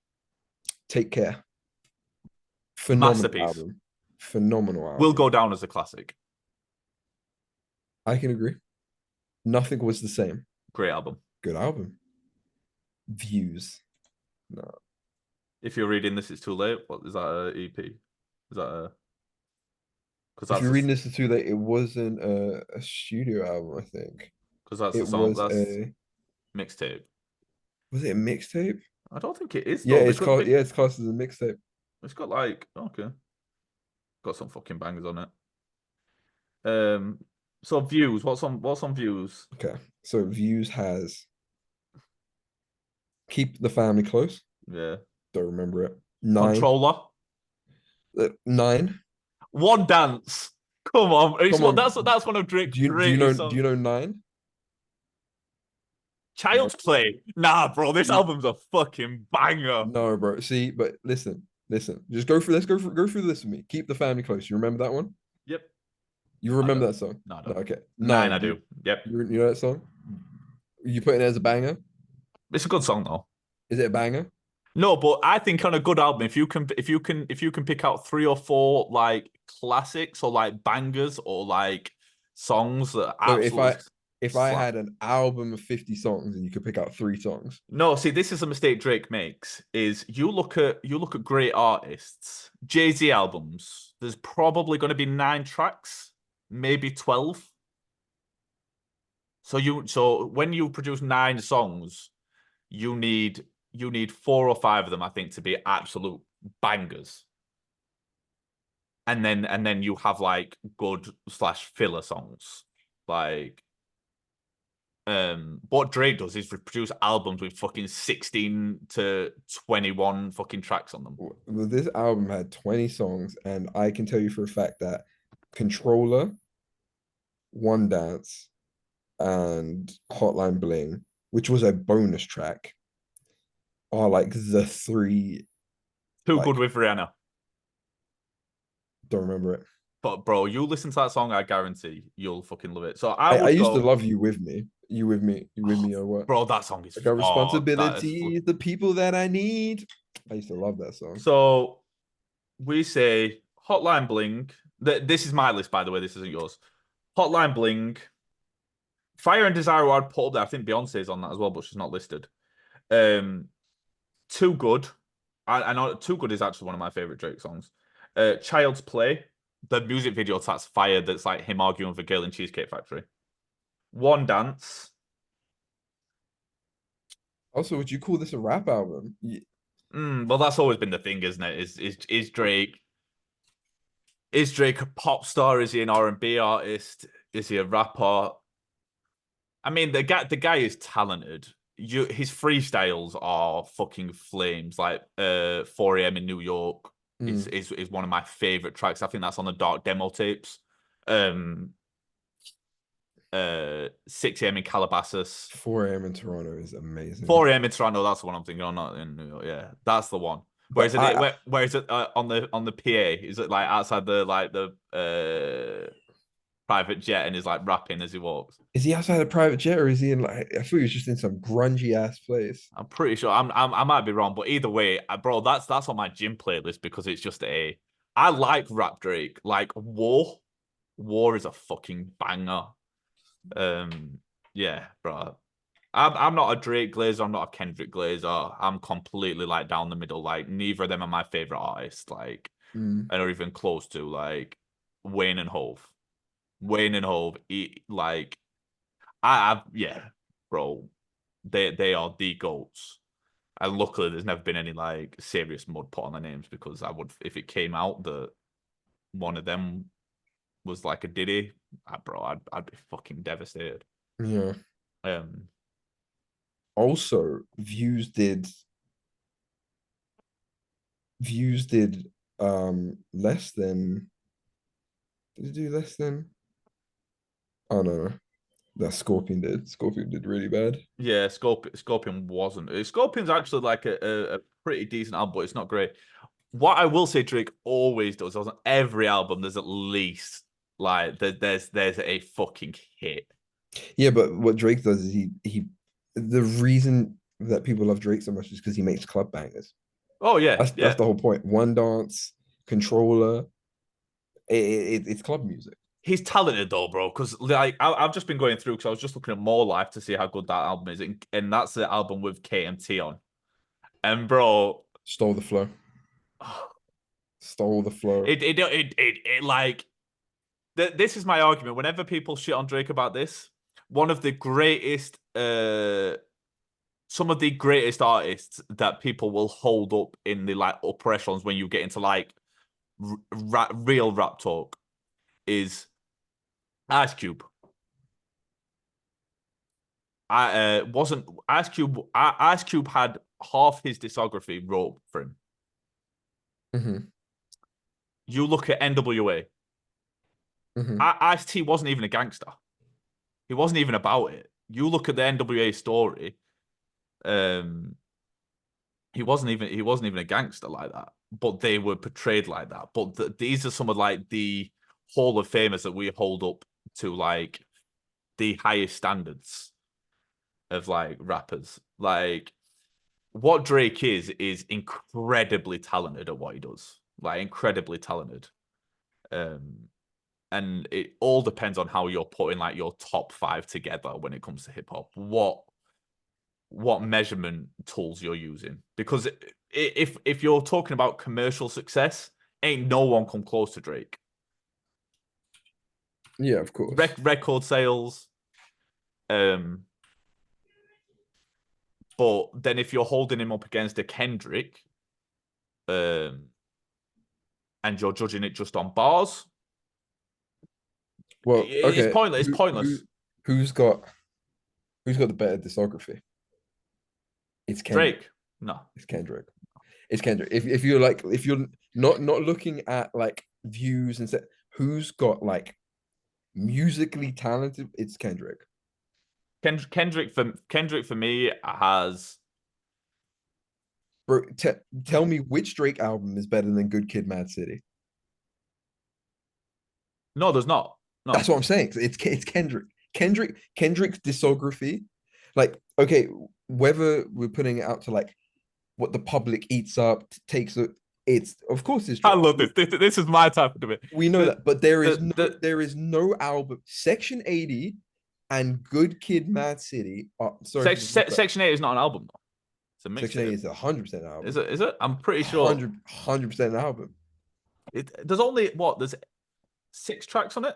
Take Care. Phenomenal Masterpiece. album. Phenomenal album. Will go down as a classic. I can agree. Nothing was the same. Great album. Good album. Views. No. If you're reading this, it's too late. What is that? A EP? Is that a? Because If you're reading this too late, it wasn't a studio album, I think. Because that's It the song. was That's a mixtape. was it a mixtape? I don't think it is Yeah, though. it's classed as a mixtape. It's got like okay, got some fucking bangers on it. So views. What's on views? Okay. So Views has Keep the Family Close. Yeah. Don't remember it. Nine. Controller. 9. One Dance. Come on. Come on. That's one of Drake's greatest songs. Do you know 9? Child's Play. Nah, bro, this album's a fucking banger. No, bro. See, but listen. Just go through. Go through this with me. Keep the Family Close. You remember that one? Yep. You remember that song? No, I don't. Okay. 9, I do. Yep. You know that song? You put it as a banger? It's a good song though. Is it a banger? No, but I think on a good album, if you can pick out 3 or 4 like classics or like bangers or like songs that So absolutely if I had an album of 50 songs and you could pick out 3 songs. No, see, this is a mistake Drake makes. Is you look at great artists, Jay-Z albums. There's probably going to be 9 tracks, maybe 12. So when you produce 9 songs, you need 4 or 5 of them, I think, to be absolute bangers. And then you have like good / filler songs. Like what Drake does is produce albums with fucking 16 to 21 fucking tracks on them. Well, this album had 20 songs, and I can tell you for a fact that Controller, One Dance, and Hotline Bling, which was a bonus track, are like the three. Too good Like, with Rihanna. don't remember it. But bro, you listen to that song, I guarantee you'll fucking love it. So I I would used to go, love You With Me. You With Me. You With Me or what? bro. That song is I got that is. responsibilities, the people that I need. I used to love that song. So we say Hotline Bling. This is my list, by the way. This isn't yours. Hotline Bling, Fire and Desire. I'd put up there. I think Beyonce's on that as well, but she's not listed. Um, Too Good. I know Too Good is actually one of my favorite Drake songs. Child's Play. The music video to that's fire. That's like him arguing with a girl in Cheesecake Factory. One Dance. Also, would you call this a rap album? Well, that's always been the thing, isn't it? Is Drake a pop star? Is he an R&B artist? Is he a rapper? I mean, the guy is talented. His freestyles are fucking flames. Like 4 a.m. in New York Mm. is one of my favorite tracks. I think that's on the Dark Demo tapes. 6 a.m. in Calabasas. 4 a.m. in Toronto is amazing. 4 a.m. in Toronto. That's the one I'm thinking. Oh, not in New York. Yeah, that's the one. Where But is it? Where is it on the PA? Is it like outside the private jet and is like rapping as he walks? is he outside a private jet or is he in like? I thought he was just in some grungy ass place. I'm pretty sure. I might be wrong, but either way, bro, that's on my gym playlist because it's just a. I like rap Drake. Like War is a fucking banger. Um, yeah, bro. I'm not a Drake Glazer. I'm not a Kendrick Glazer. I'm completely like down the middle. Like neither of them are my favorite artists. Like, Mm. and not even close to like Wayne and Hove. Wayne and Hove, like yeah, bro. They are the goats. And luckily, there's never been any like serious mud put on their names because I would, if it came out that one of them was like a Diddy, bro, I'd be fucking devastated. Yeah. Um, Also, Views did less than. Did it do less than? Oh no. That Scorpion did. Scorpion did really bad. yeah, Scorpion wasn't. Scorpion's actually like a pretty decent album, but it's not great. What I will say, Drake always does on every album. There's at least like there's a fucking hit. Yeah, but what Drake does is he the reason that people love Drake so much is because he makes club bangers. Oh yeah, That's yeah. the whole point. One Dance, Controller, it's club music. He's talented though, bro. Because like I've just been going through because I was just looking at More Life to see how good that album is, and that's the album with KMT on. And bro, Stole the flow. Stole the flow. it like this is my argument. Whenever people shit on Drake about this, one of the greatest, some of the greatest artists that people will hold up in the like upper echelons when you get into like real rap talk is Ice Cube. I wasn't Ice Cube. Ice Cube had half his discography wrote for him. Hmm. You look at NWA. Hmm. Ice T wasn't even a gangster. He wasn't even about it. You look at the NWA story. Um, he wasn't even a gangster like that. But they were portrayed like that. But these are some of like the Hall of Famers that we hold up to like the highest standards of like rappers. Like what Drake is incredibly talented at what he does. Like incredibly talented. Um, and it all depends on how you're putting like your top five together when it comes to hip hop. What measurement tools you're using? Because if you're talking about commercial success, ain't no one come close to Drake. Yeah, of course. Record sales, um, but then if you're holding him up against a Kendrick, um, and you're judging it just on bars, Well, it's okay. pointless. It's pointless. Who's got who's got the better discography? It's Kendrick. Drake, no. It's Kendrick. It's Kendrick. If you're like if you're not looking at like views and set, who's got like musically talented, it's Kendrick. Kendrick for me has Bro, tell me which Drake album is better than Good Kid, Mad City. no, there's not. That's No. what I'm saying. It's Kendrick. Kendrick's discography, like okay, whether we're putting it out to like what the public eats up, takes it. It's of course it's I Drake. love this. This is my type of debate. We know The that, but there is the there is no album. Section 80 and Good Kid, Mad City. Sorry for disrespect. Section 8 is not an album though. It's a Section 80 mixtape. is 100% album. Is it? Is it? I'm pretty sure 100% album. there's only what there's 6 tracks on it.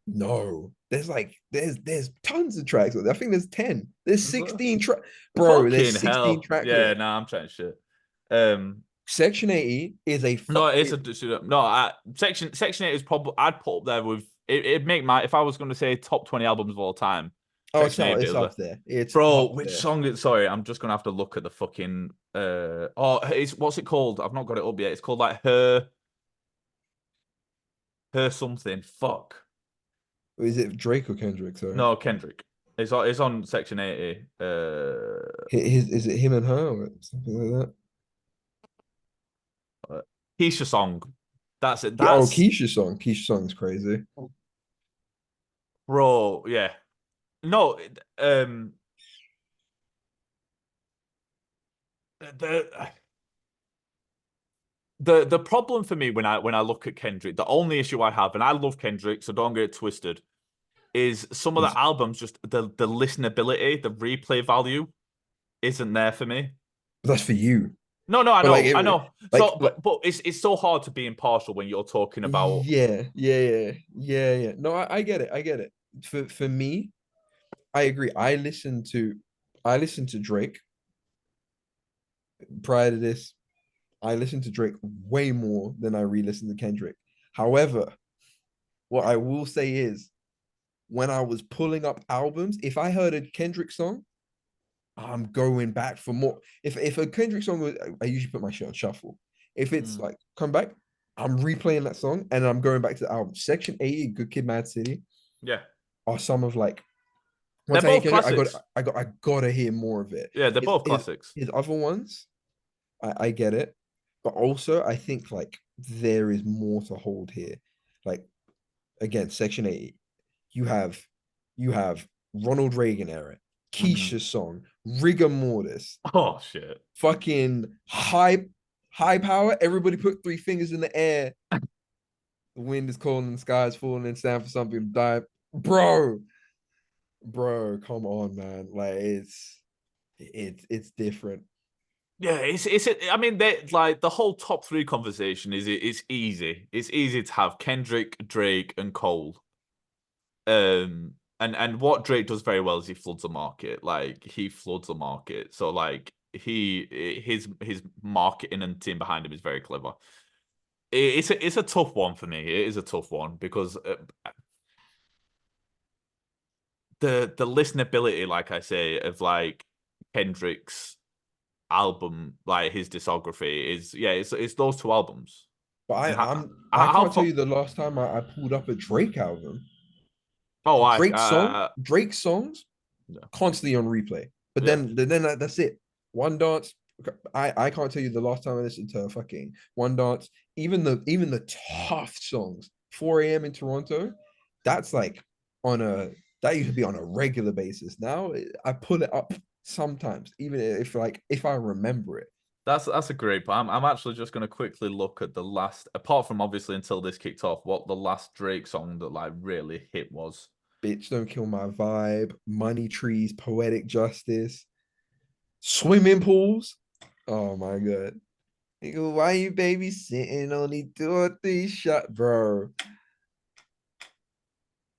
No, there's like there's tons of tracks. I think there's 10. There's 16 tracks. Bro, Fucking there's 16 hell. tracks. Yeah, nah, I'm trying shit. Section 80 is a No, it's a no. Section 8 is probably I'd put up there with it'd make my if I was going to say top 20 albums of all time. oh, Section 8 it's would be up there. It's bro, up which there. song is sorry, I'm just gonna have to look at the fucking oh it's what's it called? I've not got it up yet. It's called like her something. Fuck. Is it Drake or Kendrick? Sorry. No, Kendrick. It's on Section 80. Is it him and her or something like that? Keisha song. That's it. Oh, That's Keisha's song. Keisha's song is crazy. bro, yeah. No, the the problem for me when I look at Kendrick, the only issue I have, and I love Kendrick, so don't get it twisted, is some of the albums just the listenability, the replay value isn't there for me. That's for you. No, I But know, like, I know. like, So, but it's so hard to be impartial when you're talking about. yeah. No, I get it. I get it. For me, I agree. I listened to Drake prior to this. I listened to Drake way more than I re-listened to Kendrick. However, what I will say is when I was pulling up albums, if I heard a Kendrick song, I'm going back for more. If a Kendrick song was, I usually put my shit on shuffle. If it's like come back, I'm replaying that song and I'm going back to the album. Section 80, Good Kid, Mad City, Yeah, are some of like they're once I hear both Kendrick, classics. I gotta hear more of it. Yeah, they're both classics. His other ones, I get it, but also I think like there is more to hold here. Like again, Section 80, you have you have Ronald Reagan era, Keisha's song, Rigor Mortis, Oh shit. fucking high power. Everybody put 3 fingers in the air. The wind is cold and the sky is falling and stand for something to die. Bro, come on, man. Like it's different. Yeah, I mean, they like the whole top 3 conversation it's easy. It's easy to have Kendrick, Drake, and Cole. And what Drake does very well is he floods the market. Like he floods the market. So like his marketing and team behind him is very clever. It's a tough one for me. It is a tough one because the listenability, like I say, of like Kendrick's album, like his discography is it's those 2 albums. But And I how can't tell you the last time I pulled up a Drake album. oh Drake songs yeah. constantly on replay. But Yeah. then that's it. One Dance. I can't tell you the last time I listened to fucking One Dance. Even the tough songs. 4 a.m. in Toronto. That's like on a that used to be on a regular basis. Now I pull it up sometimes, even if I remember it. That's a great point. I'm actually just gonna quickly look at the last, apart from obviously until this kicked off, what the last Drake song that like really hit was. Bitch, Don't Kill My Vibe, Money Trees, Poetic Justice, Swimming Pools. Oh my god. Nigga, why you babysitting? Only 2 or 3 shots, bro.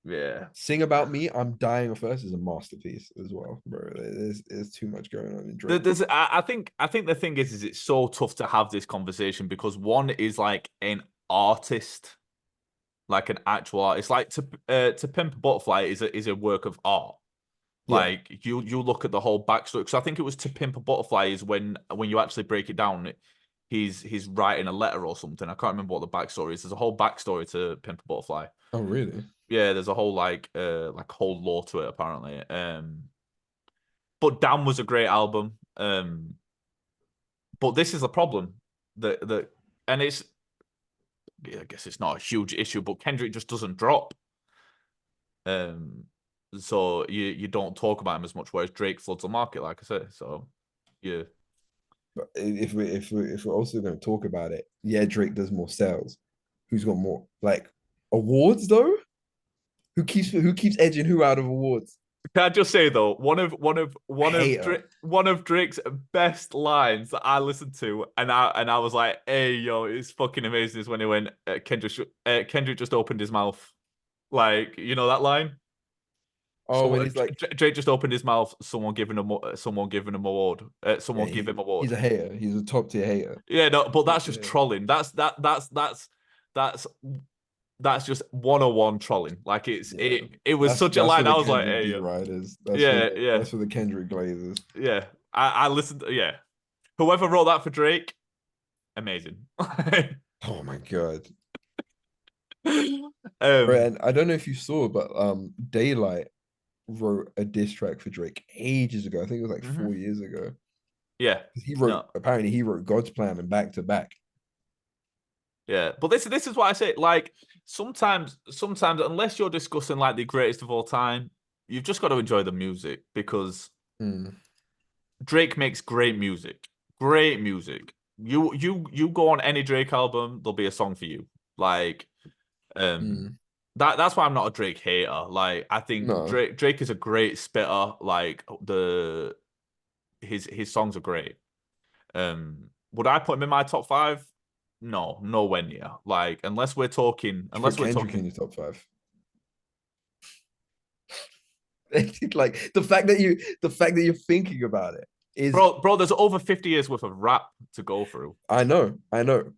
Yeah. Sing About Me, I'm Dying First is a masterpiece as well, bro. There's too much going on in Drake. I think the thing is it's so tough to have this conversation because one is like an artist, like an actual artist. Like to Pimp a Butterfly is a work of art. Yeah. Like you look at the whole backstory. So I think it was To Pimp a Butterfly is when you actually break it down. he's writing a letter or something. I can't remember what the backstory is. There's a whole backstory to Pimp a Butterfly. Oh, really? Yeah, there's a whole like whole lore to it apparently. But Damn was a great album. But this is the problem that and it's, I guess it's not a huge issue, but Kendrick just doesn't drop. So you don't talk about him as much, whereas Drake floods the market, like I say. So yeah. But if we're also going to talk about it, yeah, Drake does more sales. Who's got more like awards though? Who keeps edging who out of awards? Can I just say though, Hater. one of Drake's best lines that I listened to, and I was like, "Hey, yo, it's fucking amazing." Is when he went, Kendrick just opened his mouth, like you know that line. Oh, when So he's like, Drake just opened his mouth. Someone giving him award. yeah, Someone give him award. he's a hater. He's a top tier hater. Yeah, no, but Top that's tier just hater. trolling. That's that's just 101 trolling. Like Yeah, it was that's such a that's for line. the I was like, Kendrick hey, beat yeah, writers. yeah, yeah, That's for the Kendrick Glazers. yeah. I listened. Yeah, whoever wrote that for Drake, amazing. Oh my god. um, Right, and I don't know if you saw, but Daylight wrote a diss track for Drake ages ago. I think it was like mhm. 4 years ago. Yeah, He wrote no, apparently he wrote God's Plan and back to back. yeah. But this is what I say. Like sometimes unless you're discussing like the greatest of all time, you've just got to enjoy the music because Mm, Drake makes great music. Great music. You go on any Drake album, there'll be a song for you. Like mm. that's why I'm not a Drake hater. Like I think No, Drake is a great spitter. Like his songs are great. Would I put him in my top five? No, nowhere near. Like you put Kendrick in your top five. Like the fact that you're thinking about it is bro, there's over 50 years worth of rap to go through. I know,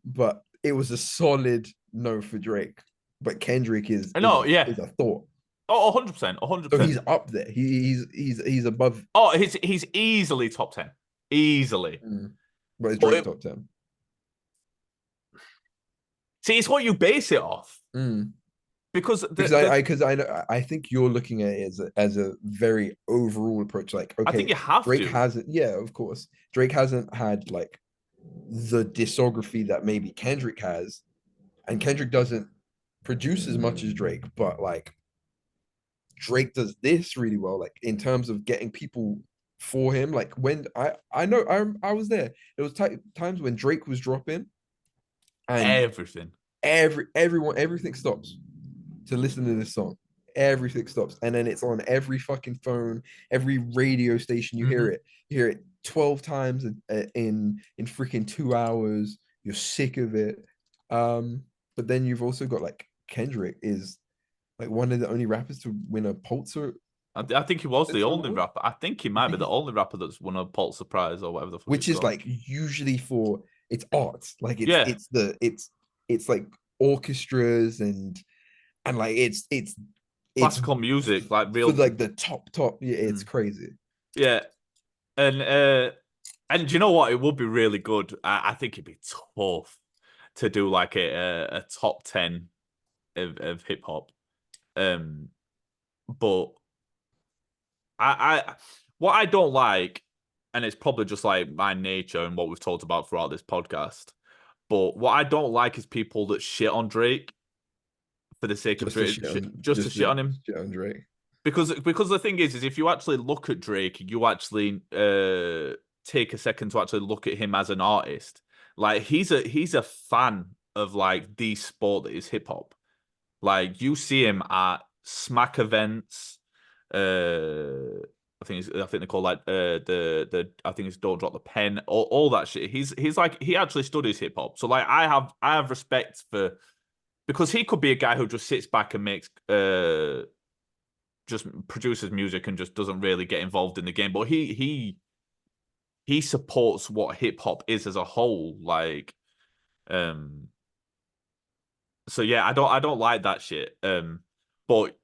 but it was a solid no for Drake. But Kendrick is is No, yeah. is a thought. Oh, 100%, 100%. So he's up there. He's above. Oh, he's easily top 10. Easily. Mm. But is But Drake top 10? see, it's what you base it off. Mm. Because I think you're looking at it as a very overall approach. Like, I think okay, you have Drake to. hasn't, yeah, of course. Drake hasn't had like the discography that maybe Kendrick has, and Kendrick doesn't produce as much as Drake, but like Drake does this really well, like in terms of getting people for him. Like when I know I was there. There was times when Drake was dropping, and Everything. everything stops to listen to this song. Everything stops, and then it's on every fucking phone, every radio station. You hear Mm-hmm. it. You hear it 12 times in freaking 2 hours. You're sick of it. But then you've also got like Kendrick is like one of the only rappers to win a I think he was the Pulitzer only award. rapper. I think he I might be think the he's, only rapper that's won a Pulitzer Prize or whatever the fuck which it's is called. like usually for it's art. Like Yeah, it's like orchestras and like it's classical music, like for real. like the top. Yeah, it's Mm. crazy. Yeah, and do you know what? It would be really good. I think it'd be tough to do like a top 10 of hip hop. Um, but I what I don't like, and it's probably just like my nature and what we've talked about throughout this podcast. But what I don't like is people that shit on Drake for the sake of Just to Drake, shit on just to just shit to on him. shit on Drake. Because the thing is if you actually look at Drake, you actually take a second to actually look at him as an artist. Like he's a fan of like the sport that is hip hop. Like you see him at smack events. I think they call like the I think it's Don't Drop the Pen, all that shit. He's like he actually studies hip hop. So like I have respect for because he could be a guy who just sits back and makes just produces music and just doesn't really get involved in the game. But he supports what hip hop is as a whole. Like so yeah, I don't like that shit. But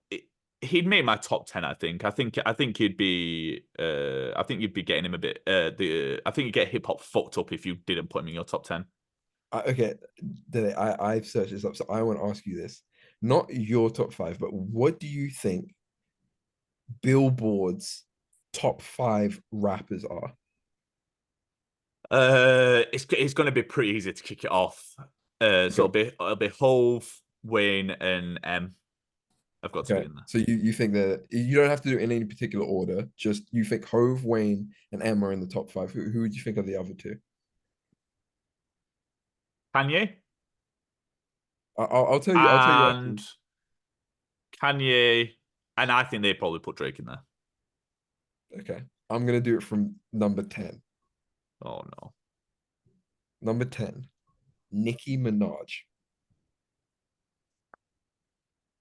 he'd make my top 10. I think you'd be getting him a bit. I think you get hip hop fucked up if you didn't put him in your top 10. Okay, I've searched this up, so I want to ask you this. Not your top five, but what do you think Billboard's top five rappers are? It's going to be pretty easy to kick it off. So Okay. it'll be Hove, Wayne, and M. I've got to be Okay. in there. So you think that you don't have to do it in any particular order, just you think Hove, Wayne, and Emma are in the top five. Who would you think of the other two? Kanye I'll tell you. I'll tell you after. and Kanye, and I think they probably put Drake in there. Okay. I'm gonna do it from number 10. Oh no. Number 10, Nicki Minaj.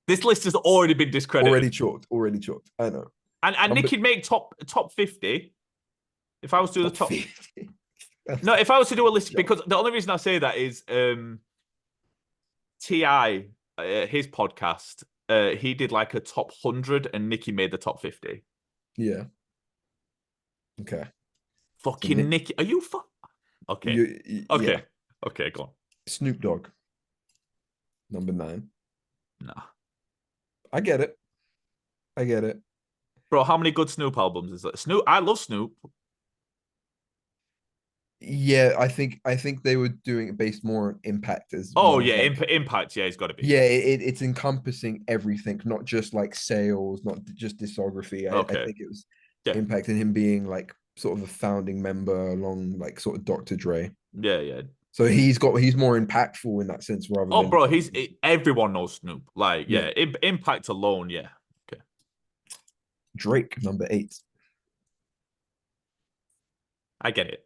This list has already been discredited. Already chalked. Already chalked. I know. And Nicki'd make top 50 if I was to do the top 50. No, if I was to do a list, because the only reason I say that is T.I., his podcast, he did like a top 100 and Nicki made the top 50. Yeah. Okay. Fucking So Nicki. Are you Okay. Okay. Yeah. Okay, go on. Snoop Dogg. Number 9. Nah. I get it. I get it. Bro, how many good Snoop albums is that? Snoop, I love Snoop. Yeah, I think they were doing it based more on impact as Oh well as yeah, like Impact. Yeah, he's got to be. yeah, it's encompassing everything, not just like sales, not just discography. I Okay. think it was Yeah. impacting him being like sort of a founding member along like sort of Dr. Dre. Yeah, yeah. So he's more impactful in that sense rather Oh, than bro, everyone knows Snoop. Like, yeah. yeah, Impact alone, yeah. Okay. Drake, number 8. I get it.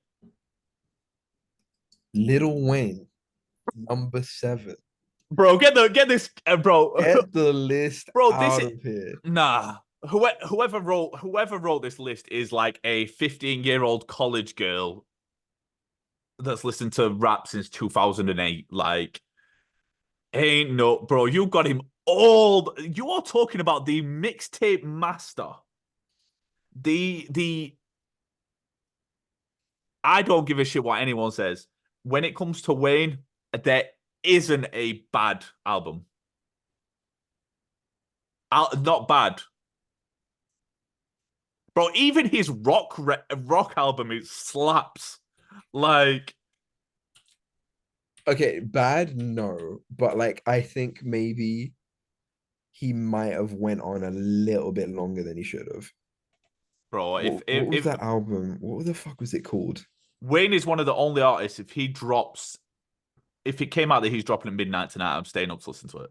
Lil Wayne, number 7. Bro, get this, bro. Get the list Bro, out of here. nah. Whoever wrote this list is like a 15-year-old college girl that's listened to rap since 2008. Like, ain't no, bro. You got him all. You are talking about the mixtape master. The. I don't give a shit what anyone says. When it comes to Wayne, there isn't a bad album. Not bad. Bro, even his rock album is slaps. Like, Okay, bad, no, but like I think maybe he might have went on a little bit longer than he should have. bro, What was if that album? What the fuck was it called? Wayne is one of the only artists, if it came out that he's dropping at midnight tonight, I'm staying up to listen to it.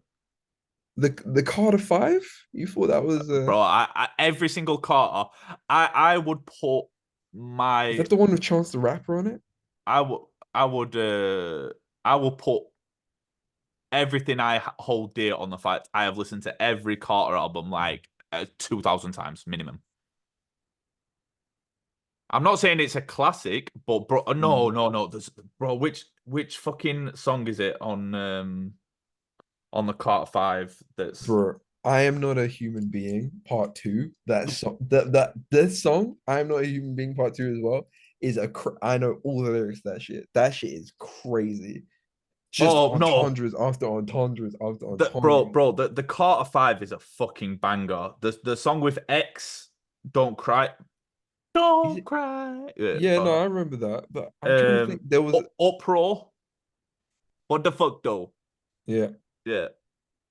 The Carter Five? You thought that was Bro, every single Carter, I would put is my that the one with Chance the Rapper on it? I would I would I will put everything I hold dear on the fact I have listened to every Carter album like 2,000 times minimum. I'm not saying it's a classic, but bro, no. Bro, which fucking song is it on the Carter 5 that's Bro, I Am Not a Human Being, part two. That song that this song, I Am Not a Human Being, part two as well, is I know all the lyrics to that shit. That shit is crazy. Just Oh no. entendres after entendres after Bro, entendres. the Carter 5 is a fucking banger. The song with X, Don't Cry. Is Don't it? cry. Yeah, Yeah, no, but I remember that, but I'm trying to think. There was Uproar. What the fuck though? yeah. Yeah.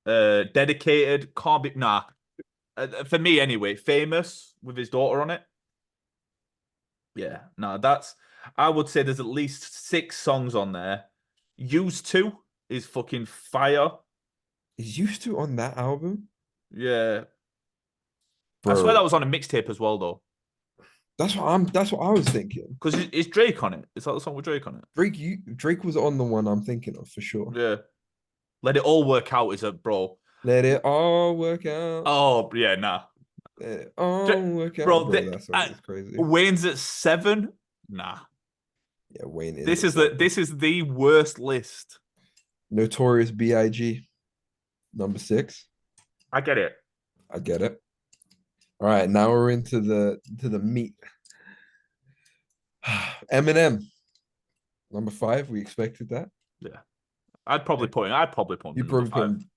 Dedicated, can't be nah. For me anyway, famous with his daughter on it. Yeah, no, I would say there's at least 6 songs on there. Used to is fucking fire. Is used to on that album, Yeah. I swear that bro. was on a mixtape as well though. That's what I was thinking. Because it's Drake on it. Is that the song with Drake on it? Drake was on the one I'm thinking of for sure. Yeah. Let It All Work Out is a bro. Let it all work out. Oh yeah, nah. Let it all work out, Bro, bro. That song is crazy. Wayne's at 7. Nah. Yeah, Wayne is This at is 7. this is the worst list. Notorious B.I.G. number 6. I get it. I get it. All right, now we're into the meat. Eminem, number 5. We expected that. Yeah, I'd probably put him You in number probably put 5. him.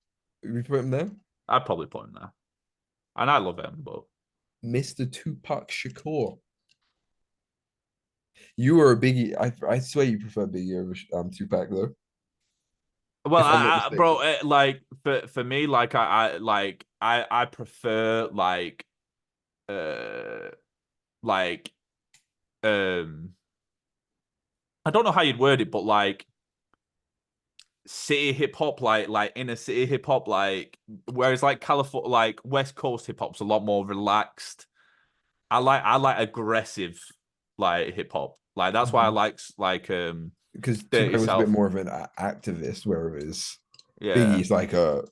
You put him there. I'd probably put him there, and I love him, but Mr. Tupac Shakur. You were a Biggie. I swear you prefer Biggie over Tupac though, well, if I'm not bro, mistaken. like for me, like I prefer uh like um I don't know how you'd word it, but like city hip hop, like inner city hip hop, like whereas like California, like West Coast hip hop's a lot more relaxed. I like aggressive like hip hop. Like that's why I Mhm. like Because Dirty Tupac was a bit South. more of an activist, whereas Yeah. Biggie's like a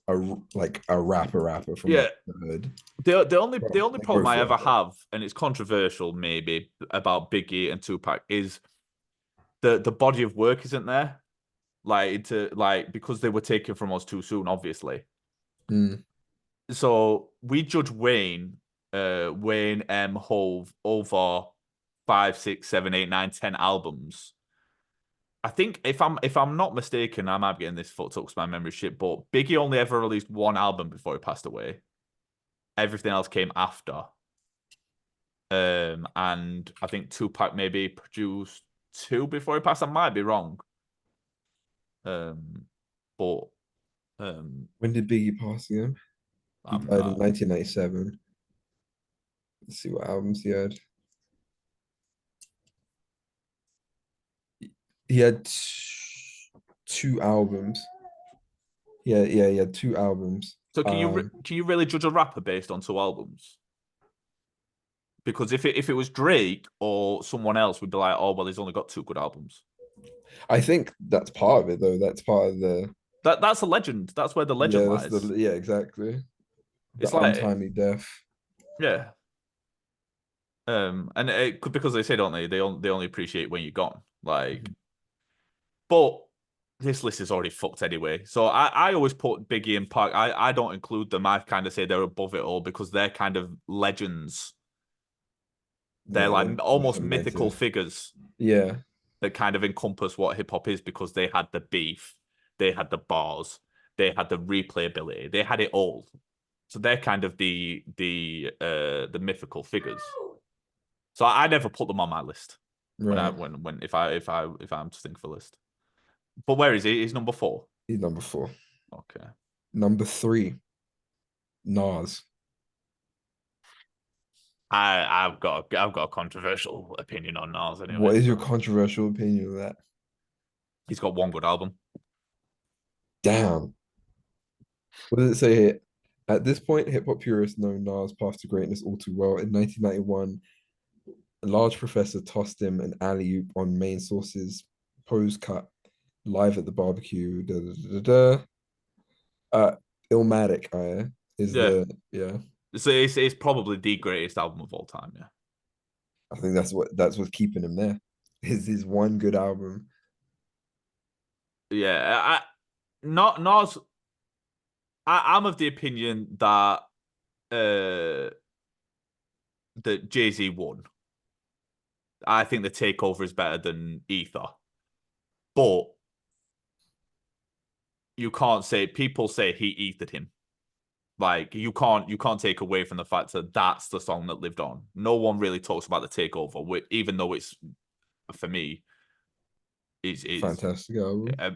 rapper from Yeah. like the hood. The only They're problem both I ever like that. have, and it's controversial maybe about Biggie and Tupac, is the body of work isn't there. Because they were taken from us too soon, obviously. Mm. So we judge Wayne M. Hove over 5, 6, 7, 8, 9, 10 albums. I think if I'm not mistaken, I might be getting this fucked up because my memory shit, but Biggie only ever released one album before he passed away. Everything else came after. And I think Tupac maybe produced two before he passed. I might be wrong. Um, but When did Biggie pass again? He I'm died in not. 1997. Let's see what albums he had. He had two albums. Yeah, he had two albums. So can you really judge a rapper based on two albums? Because if it was Drake or someone else, we'd be like, oh well, he's only got two good albums. I think that's part of it though. That's part of the That's a legend. That's where the legend that's the lies. yeah, exactly. It's The like untimely death. yeah. And it could because they say, don't they? They only appreciate when you're gone. Like, Mhm. but this list is already fucked anyway. So I always put Biggie and Pac. I don't include them. I kind of say they're above it all because they're kind of legends. They're Yeah, like they're almost mythical cemented. figures Yeah, that kind of encompass what hip hop is because they had the beef, they had the bars, they had the replayability, they had it all. So they're kind of the mythical figures. So I never put them on my list when I right. when if I'm to think of a list. But where is he? He's number 4. He's number 4. Okay. Number 3, Nas. I've got a controversial opinion on Nas anyway. What is your So controversial opinion of that? he's got one good album. Damn. What does it say here? At this point, hip hop purists know Nas' path to greatness all too well. In 1991, a large professor tossed him an alley-oop on main source's pose cut live at the barbecue. Da, da, da, da, da. Illmatic, is Yeah. the yeah. So it's probably the greatest album of all time. Yeah. I think that's what's keeping him there. Is his one good album. Yeah. Not Nas. I'm of the opinion uh that Jay-Z won. I think the takeover is better than Ether. But you can't say people say he ethered him. Like you can't take away from the fact that that's the song that lived on. No one really talks about the takeover, even though it's for me is Fantastic album. uh,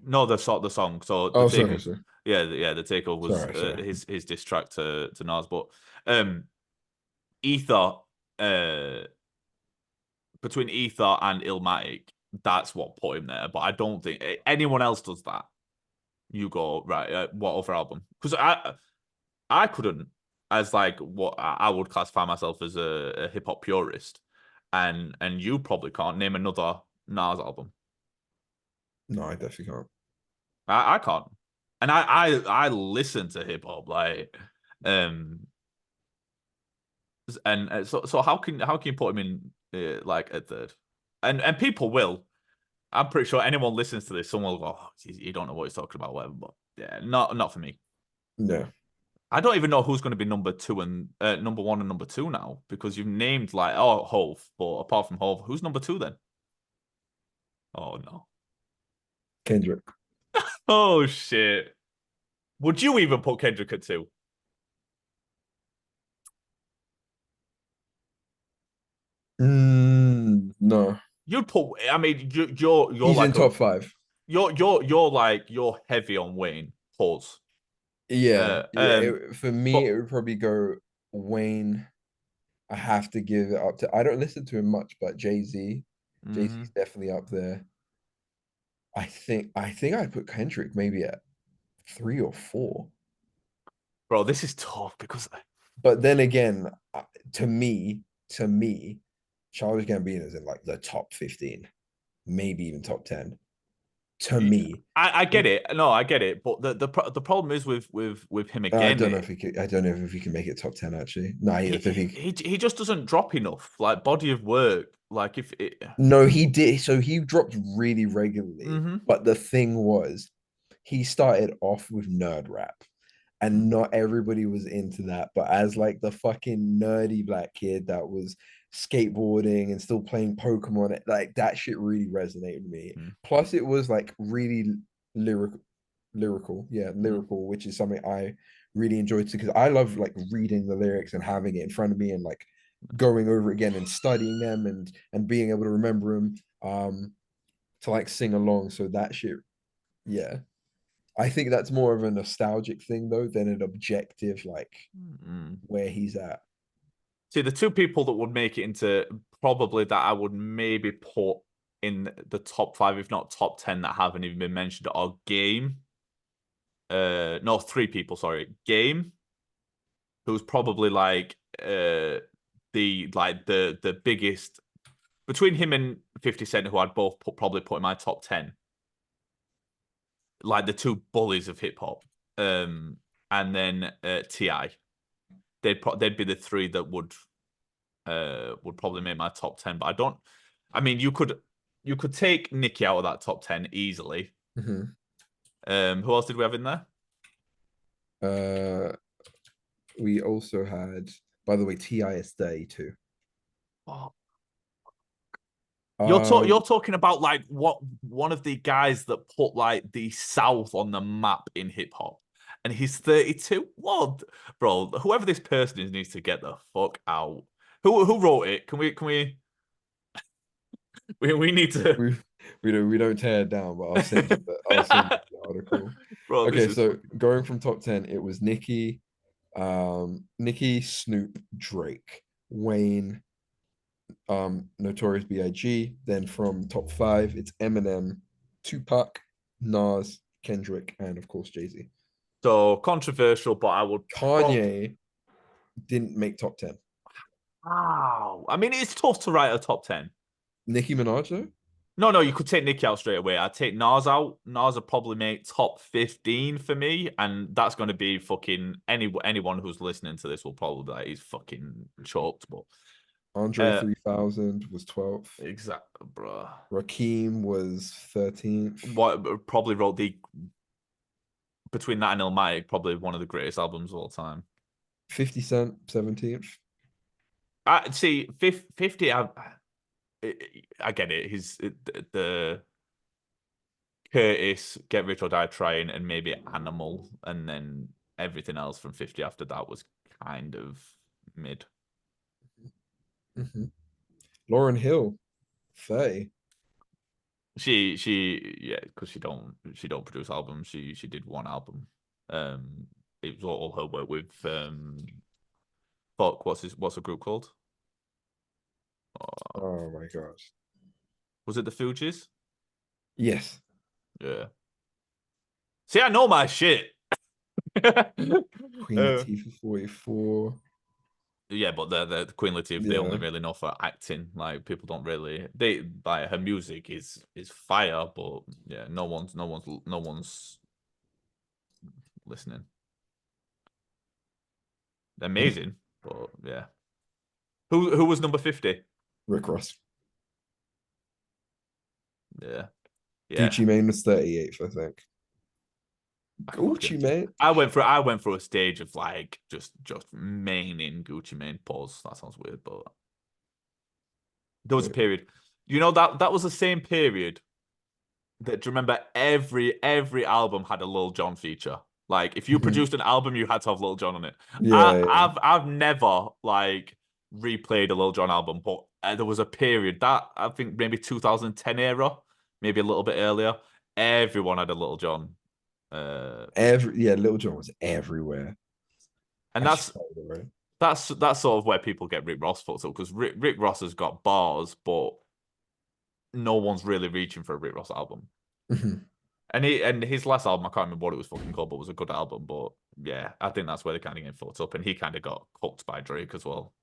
no the song. So the Oh, take sorry, sorry. yeah the takeover was Sorry. his diss track to Nas, but um Ether between Ether and Illmatic, that's what put him there. But I don't think anyone else does that. You go right. What other album? Because I couldn't, as like what I would classify myself as a hip hop purist, and you probably can't name another Nas album. No, I definitely can't. I can't, and I listen to hip hop like, um, and so how can you put him in like at third, and people will. I'm pretty sure anyone listens to this, someone will go, oh, you don't know what he's talking about, whatever. But yeah, not for me. No. I don't even know who's going to be number two and number one and number two now, because you've named like Hove, but apart from Hove, who's number two then? Oh no. Kendrick. Oh shit. Would you even put Kendrick at two? No, You'd put. I mean, you're he's in like a top five. you're heavy on Wayne. Pause. Yeah, Uh, yeah. um, For me, but it would probably go Wayne. I have to give it up to. I don't listen to him much, but Jay-Z. Jay-Z's mhm. definitely up there. I think I'd put Kendrick maybe at 3 or 4. Bro, this is tough because But then again, to me, Childish Gambino's in like the top 15, maybe even top 10. To me, I get it. No, I get it. But the problem is with him I again. don't know if he could. I don't know if he can make it top 10 actually. No, if he. He just doesn't drop enough. Like body of work. Like if it. No, he did. So he dropped really regularly. Hmm. But the thing was, he started off with nerd rap, and not everybody was into that. But as like the fucking nerdy black kid that was skateboarding and still playing Pokemon, like that shit really resonated with me. Plus, it was like really lyrical, Mm. lyrical, which is something I really enjoyed too, because I love like reading the lyrics and having it in front of me and like going over it again and studying them and being able to remember them to like sing along. So that shit, yeah. I think that's more of a nostalgic thing though than an objective like Mm. where he's at. See, the two people that would make it into probably that I would maybe put in the top five, if not top 10, that haven't even been mentioned are Game. No, three people, sorry. Game, who's probably like the biggest between him and 50 Cent, who I'd both probably put in my top 10, like the two bullies of hip hop. And then Ti. They'd be the three that would probably make my top 10. But I don't. I mean, you could take Nicki out of that top 10 easily. Mhm. Who else did we have in there? Uh, we also had, by the way, TIS Day too. Oh, Um, you're talking about like what one of the guys that put like the South on the map in hip hop, and he's 32. What, bro? Whoever this person is needs to get the fuck out. Who wrote it? We need to, we don't tear it down, but I'll send you the article. bro. This Okay, is so fucking. going from top 10, it was Nicki, Snoop, Drake, Wayne, Notorious B.I.G. Then from top 5, it's Eminem, Tupac, Nas, Kendrick, and of course Jay-Z. So controversial, but I would pro. Kanye didn't make top 10. Wow. I mean, it's tough to write a top 10. Nicki Minaj though? No, you could take Nicki out straight away. I'd take Nas out. Nas would probably make top 15 for me, and that's going to be fucking anyone who's listening to this will probably be like, he's fucking choked. But Andre 3000 was 12th. exactly, bro. Rakim was 13th. What probably wrote the between that and Illmatic, probably one of the greatest albums of all time. 50 Cent, 17th. I see 50. I get it. The Curtis, Get Rich or Die Trying, and maybe Animal, and then everything else from 50 after that was kind of mid. Mm-hmm. Lauren Hill, 30. Yeah, because she don't produce albums. She did one album. It was all her work with fuck, what's the group called? Oh my gosh. Was it the Fugees? Yes. Yeah. See, I know my shit. Queen Latifah, 44. Yeah, but the Queen Latifah, they only Yeah. really know for acting. Like people don't really they like her music is fire, but yeah, no one's listening. Amazing, but yeah. Who was number 50? Rick Ross. Yeah. Yeah. Gucci Mane was 38th, I think. Gucci, mate. I went through a stage of like just maining Gucci Mane. Pause. That sounds weird, but there was a period. You know that was the same period that, do you remember every album had a Lil Jon feature? Like if you produced an album, you had to have Lil Jon on it. Yeah, yeah. I've never like replayed a Lil Jon album, but there was a period that I think maybe 2010 era, maybe a little bit earlier. Everyone had a Lil Jon. Little John was everywhere. And I just know it, right? that's sort of where people get Rick Ross fucked up, because Rick Ross has got bars, but no one's really reaching for a Rick Ross album. And his last album, I can't remember what it was fucking called, but it was a good album. But yeah, I think that's where they kind of get fucked up. And he kind of got cooked by Drake as well.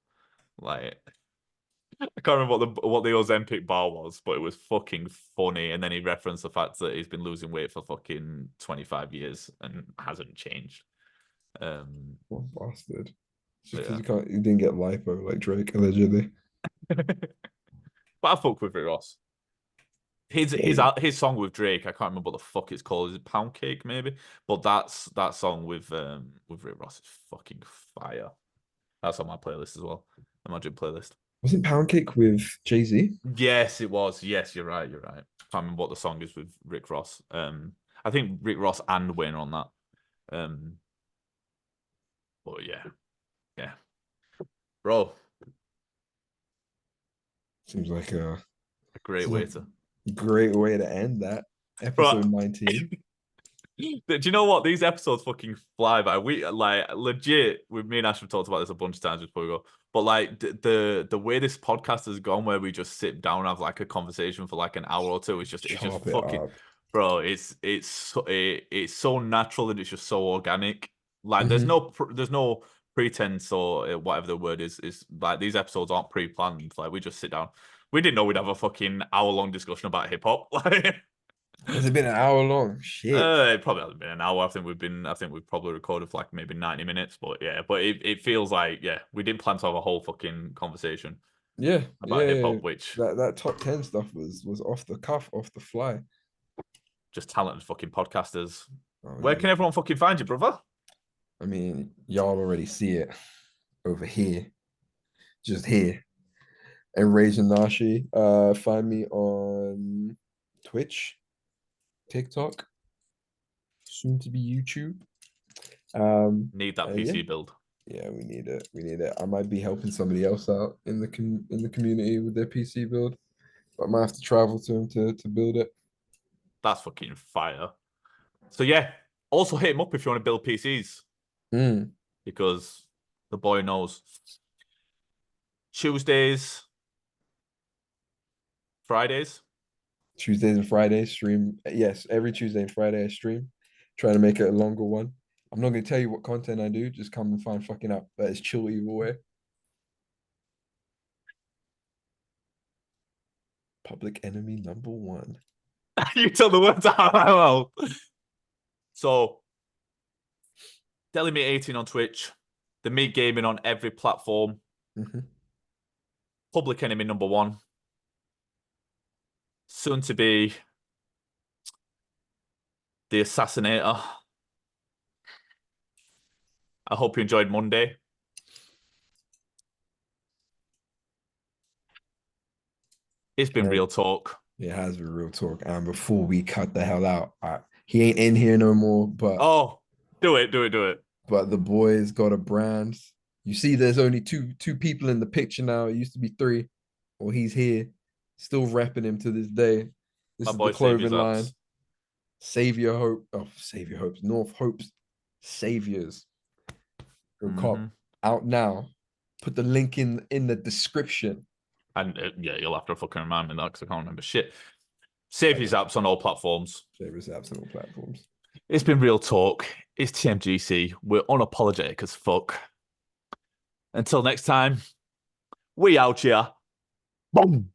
Like, I can't remember what the Ozempic bar was, but it was fucking funny. And then he referenced the fact that he's been losing weight for fucking 25 years and hasn't changed. What bastard. Just Yeah. because you didn't get lipo like Drake, allegedly. But I fuck with Rick Ross. His song with Drake, I can't remember what the fuck it's called. Is it Pound Cake maybe? But that song with Rick Ross is fucking fire. That's on my playlist as well. My gym playlist. Wasn't Pound Cake with Jay-Z? Yes, it was. Yes, you're right. You're right. Can't remember what the song is with Rick Ross. I think Rick Ross and Wayne are on that. But yeah, bro. Seems like a Great way to great way to end that episode 19. Do you know what? These episodes fucking fly by. We like legit. With me and Ash have talked about this a bunch of times before we go. But like the way this podcast has gone, where we just sit down and have like a conversation for like an hour or two, it's just fucking, bro. It's so natural and it's just so organic. Like there's no pretense or whatever the word is. Is like these episodes aren't pre-planned. Like we just sit down. We didn't know we'd have a fucking hour-long discussion about hip hop. Like. Has it been an hour long? Shit. It probably hasn't been an hour. I think we've probably recorded for like maybe 90 minutes. But yeah, but it feels like, yeah, we didn't plan to have a whole fucking conversation. Yeah, about hip hop, which that top 10 stuff was off the cuff, off the fly. Just talented fucking podcasters. Where can everyone fucking find you, brother? I mean, y'all already see it over here. Just here. ENRAGEDNANASHI. Find me on Twitch, TikTok, soon to be YouTube. Need that PC build. Yeah, we need it. We need it. I might be helping somebody else out in the community with their PC build, but I might have to travel to him to build it. That's fucking fire. So yeah, also hit him up if you want to build PCs, because the boy knows. Tuesdays, Fridays and Fridays stream. Yes, every Tuesday and Friday I stream. Trying to make it a longer one. I'm not going to tell you what content I do. Just come and find fucking out. But it's chill either way. Public enemy number one. You tell the words out loud. So, Deli Meat 18 on Twitch, The Meat Gaming on every platform. Public enemy number one. Soon to be the Assassinator. I hope you enjoyed Monday. It's been real talk. It has been real talk. And before we cut the hell out, he ain't in here no more. But do it. But the boy's got a brand. You see, there's only two people in the picture now. It used to be three. Well, he's here, still repping him to this day. This is the clothing line. Savior Hope. Oh, Savior Hopes. North Hopes. Saviors. Cop out now. Put the link in the description. And yeah, you'll have to fucking remind me that because I can't remember shit. SaviorZaps on all platforms. SaviorZaps on all platforms. It's been real talk. It's TMGC. We're unapologetic as fuck. Until next time, we out here. Boom.